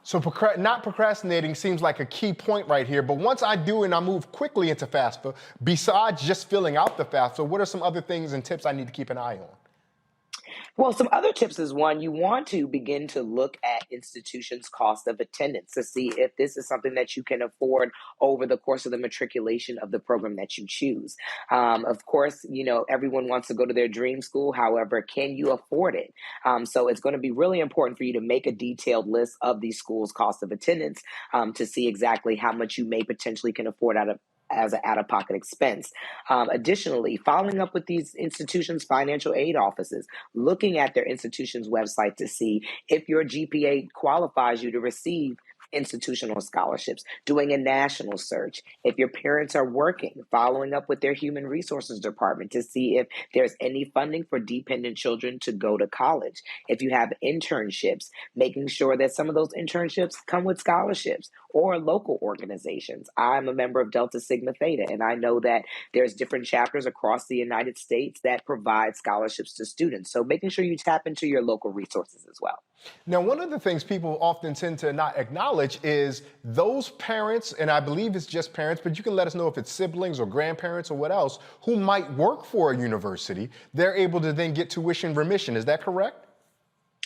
So not procrastinating seems like a key point right here. But once I do and I move quickly into FAFSA, besides just filling out the FAFSA, what are some other things and tips I need to keep an eye on? Well, some other tips is one, you want to begin to look at institutions' cost of attendance to see if this is something that you can afford over the course of the matriculation of the program that you choose. Of course, you know, everyone wants to go to their dream school. However, can you afford it? So it's going to be really important for you to make a detailed list of these schools' cost of attendance to see exactly how much you may potentially can afford as an out-of-pocket expense. Additionally, following up with these institutions' financial aid offices, looking at their institution's website to see if your GPA qualifies you to receive institutional scholarships, doing a national search. If your parents are working, following up with their human resources department to see if there's any funding for dependent children to go to college. If you have internships, making sure that some of those internships come with scholarships or local organizations. I'm a member of Delta Sigma Theta, and I know that there's different chapters across the United States that provide scholarships to students. So making sure you tap into your local resources as well. Now, one of the things people often tend to not acknowledge is those parents, and I believe it's just parents, but you can let us know if it's siblings or grandparents or what else, who might work for a university, they're able to then get tuition remission. Is that correct?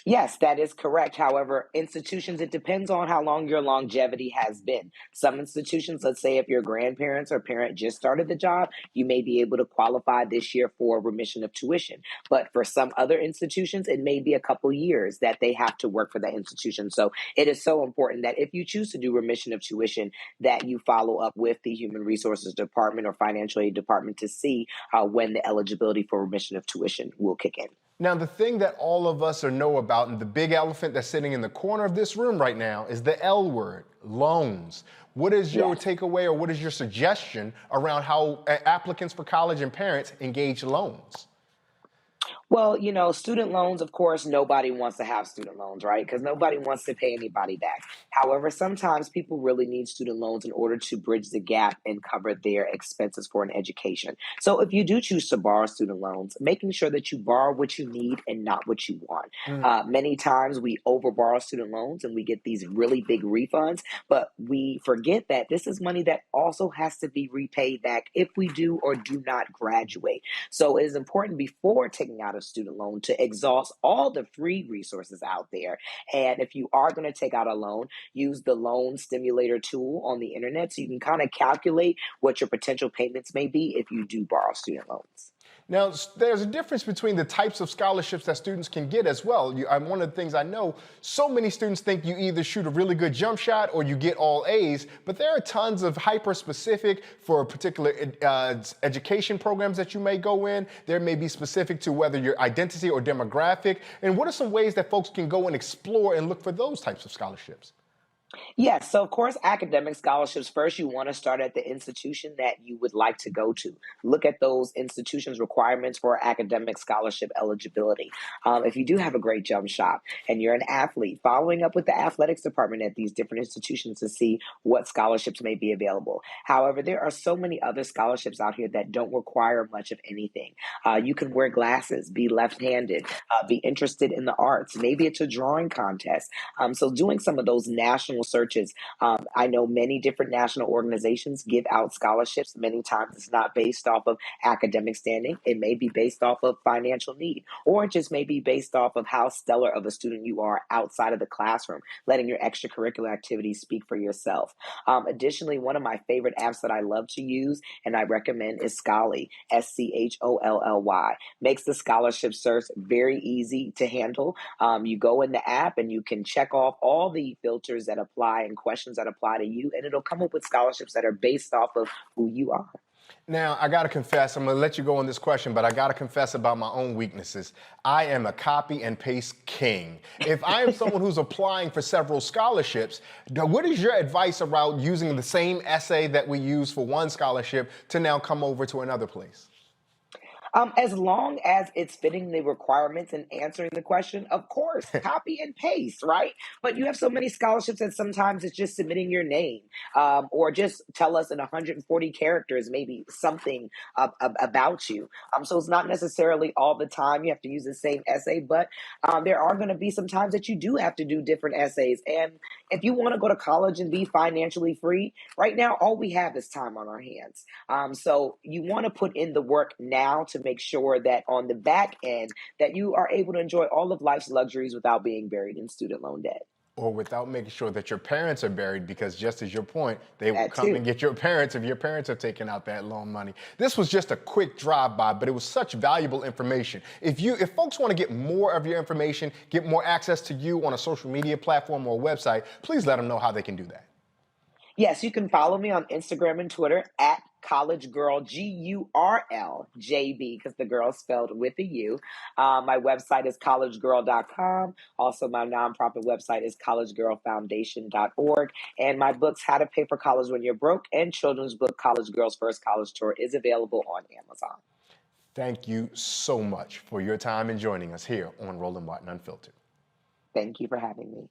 Yes, that is correct. However, institutions, it depends on how long your longevity has been. Some institutions, let's say if your grandparents or parent just started the job, you may be able to qualify this year for remission of tuition. But for some other institutions, it may be a couple years that they have to work for that institution. So it is so important that if you choose to do remission of tuition, that you follow up with the Human Resources Department or Financial Aid Department to see when the eligibility for remission of tuition will kick in. Now, the thing that all of us know about, and the big elephant that's sitting in the corner of this room right now, is the L word, loans. What is your takeaway, or what is your suggestion around how applicants for college and parents engage loans? Well, you know, student loans, of course, nobody wants to have student loans, right? Because nobody wants to pay anybody back. However, sometimes people really need student loans in order to bridge the gap and cover their expenses for an education. So if you do choose to borrow student loans, making sure that you borrow what you need and not what you want. Many times we overborrow student loans and we get these really big refunds, but we forget that this is money that also has to be repaid back if we do or do not graduate. So it is important before taking out a student loan to exhaust all the free resources out there. And if you are going to take out a loan, use the loan stimulator tool on the internet so you can kind of calculate what your potential payments may be if you do borrow student loans. Now, there's a difference between the types of scholarships that students can get as well. One of the things I know, so many students think you either shoot a really good jump shot or you get all A's, but there are tons of hyper-specific for particular education programs that you may go in. There may be specific to whether your identity or demographic. And what are some ways that folks can go and explore and look for those types of scholarships? Yes, so of course, academic scholarships, first you want to start at the institution that you would like to go to. Look at those institutions' requirements for academic scholarship eligibility. If you do have a great jump shot and you're an athlete, following up with the athletics department at these different institutions to see what scholarships may be available. However, there are so many other scholarships out here that don't require much of anything. You can wear glasses, be left-handed, be interested in the arts. Maybe it's a drawing contest. So doing some of those national searches. I know many different national organizations give out scholarships. Many times it's not based off of academic standing. It may be based off of financial need, or it just may be based off of how stellar of a student you are outside of the classroom, letting your extracurricular activities speak for yourself. Additionally, one of my favorite apps that I love to use and I recommend is Scholly, SCHOLLY. Makes the scholarship search very easy to handle. You go in the app and you can check off all the filters that apply and questions that apply to you, and it'll come up with scholarships that are based off of who you are. Now, I got to confess, I'm going to let you go on this question, but I got to confess about my own weaknesses. I am a copy and paste king. If I am someone who's applying for several scholarships, what is your advice around using the same essay that we use for one scholarship to now come over to another place? As long as it's fitting the requirements and answering the question, of course, copy and paste, right? But you have so many scholarships that sometimes it's just submitting your name or just tell us in 140 characters maybe something about you. So it's not necessarily all the time you have to use the same essay, but there are going to be some times that you do have to do different essays. And if you want to go to college and be financially free, right now, all we have is time on our hands. So you want to put in the work now to make sure that on the back end that you are able to enjoy all of life's luxuries without being buried in student loan debt. Or without making sure that your parents are buried, because just as your point, they will come and get your parents if your parents are taking out that loan money. This was just a quick drive-by, but it was such valuable information. If folks want to get more of your information, get more access to you on a social media platform or website, please let them know how they can do that. Yes, you can follow me on Instagram and Twitter at College Girl, GURLJB, because the girl is spelled with a U. My website is collegegirl.com. Also, my nonprofit website is collegegirlfoundation.org. And my books, How to Pay for College When You're Broke, and children's book, College Girl's First College Tour, is available on Amazon. Thank you so much for your time and joining us here on Roland Martin Unfiltered. Thank you for having me.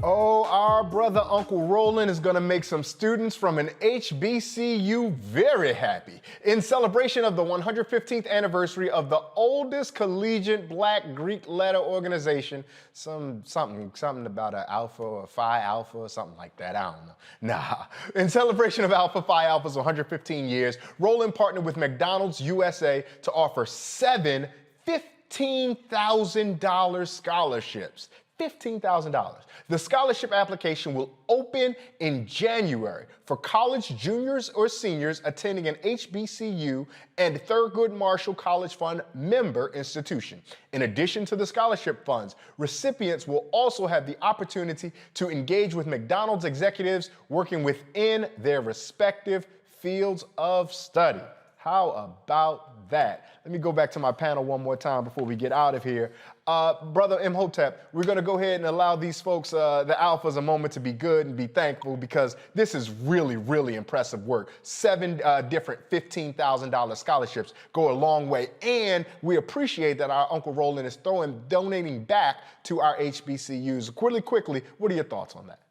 Oh, our brother Uncle Roland is going to make some students from an HBCU very happy. In celebration of the 115th anniversary of the oldest collegiate Black Greek letter organization, something about an Alpha or Phi Alpha or something like that, I don't know. Nah. In celebration of Alpha Phi Alpha's 115 years, Roland partnered with McDonald's USA to offer 7 $15,000 scholarships. $15,000. The scholarship application will open in January for college juniors or seniors attending an HBCU and Thurgood Marshall College Fund member institution. In addition to the scholarship funds, recipients will also have the opportunity to engage with McDonald's executives working within their respective fields of study. How about that? Let me go back to my panel one more time before we get out of here. Brother Imhotep, we're going to go ahead and allow these folks, the Alphas, a moment to be good and be thankful, because this is really, really impressive work. 7 different $15,000 scholarships go a long way, and we appreciate that our Uncle Roland is donating back to our HBCUs. Quickly, what are your thoughts on that?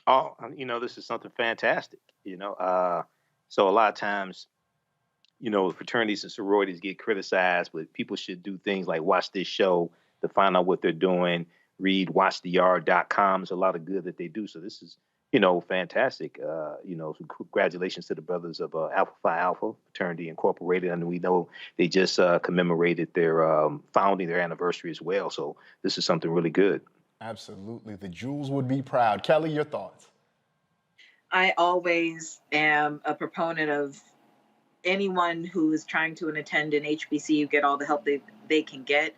Oh, this is something fantastic, So a lot of times, fraternities and sororities get criticized, but people should do things like watch this show to find out what they're doing, read watchtheyard.com. There's a lot of good that they do. So this is, fantastic. So congratulations to the brothers of Alpha Phi Alpha Fraternity Incorporated. And we know they just commemorated their founding, their anniversary as well. So this is something really good. Absolutely. The Jewels would be proud. Kelly, your thoughts? I always am a proponent of anyone who is trying to attend an HBCU get all the help they can get.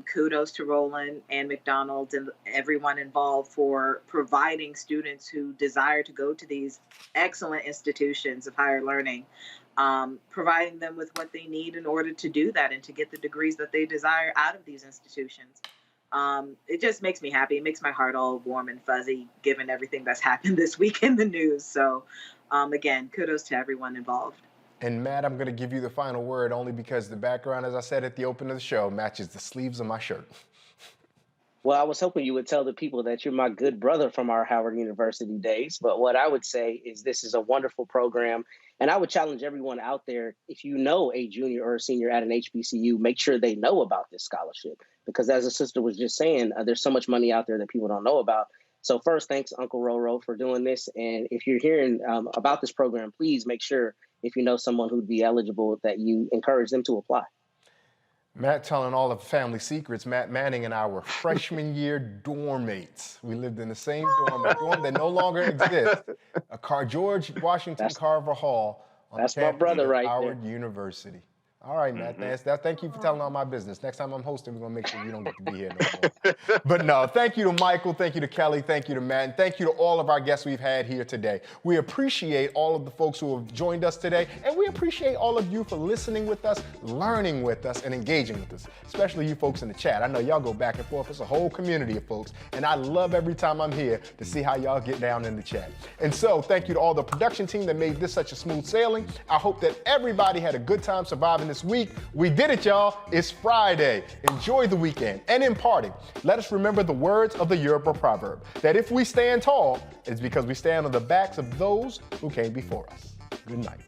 Kudos to Roland and McDonald's and everyone involved for providing students who desire to go to these excellent institutions of higher learning, providing them with what they need in order to do that and to get the degrees that they desire out of these institutions. It just makes me happy. It makes my heart all warm and fuzzy given everything that's happened this week in the news. So again, kudos to everyone involved. And Matt, I'm going to give you the final word only because the background, as I said at the opening of the show, matches the sleeves of my shirt. Well, I was hoping you would tell the people that you're my good brother from our Howard University days. But what I would say is this is a wonderful program. And I would challenge everyone out there, if you know a junior or a senior at an HBCU, make sure they know about this scholarship. Because as the sister was just saying, there's so much money out there that people don't know about. So first, thanks, Uncle Roro, for doing this. And if you're hearing about this program, please make sure, if you know someone who'd be eligible, that you encourage them to apply. Matt telling all the family secrets. Matt Manning and I were freshman year dorm mates. We lived in the same dorm, a dorm that no longer exists. George Washington Carver Hall on that's campus my brother of right Howard there. University. All right, Matt. Thank you for telling all my business. Next time I'm hosting, we're going to make sure you don't get to be here no more. But no, thank you to Michael, thank you to Kelly, thank you to Matt, and thank you to all of our guests we've had here today. We appreciate all of the folks who have joined us today, and we appreciate all of you for listening with us, learning with us, and engaging with us, especially you folks in the chat. I know y'all go back and forth. It's a whole community of folks, and I love every time I'm here to see how y'all get down in the chat. And so thank you to all the production team that made this such a smooth sailing. I hope that everybody had a good time surviving this week. We did it, y'all. It's Friday. Enjoy the weekend. And in parting, let us remember the words of the Yoruba proverb, that if we stand tall, it's because we stand on the backs of those who came before us. Good night.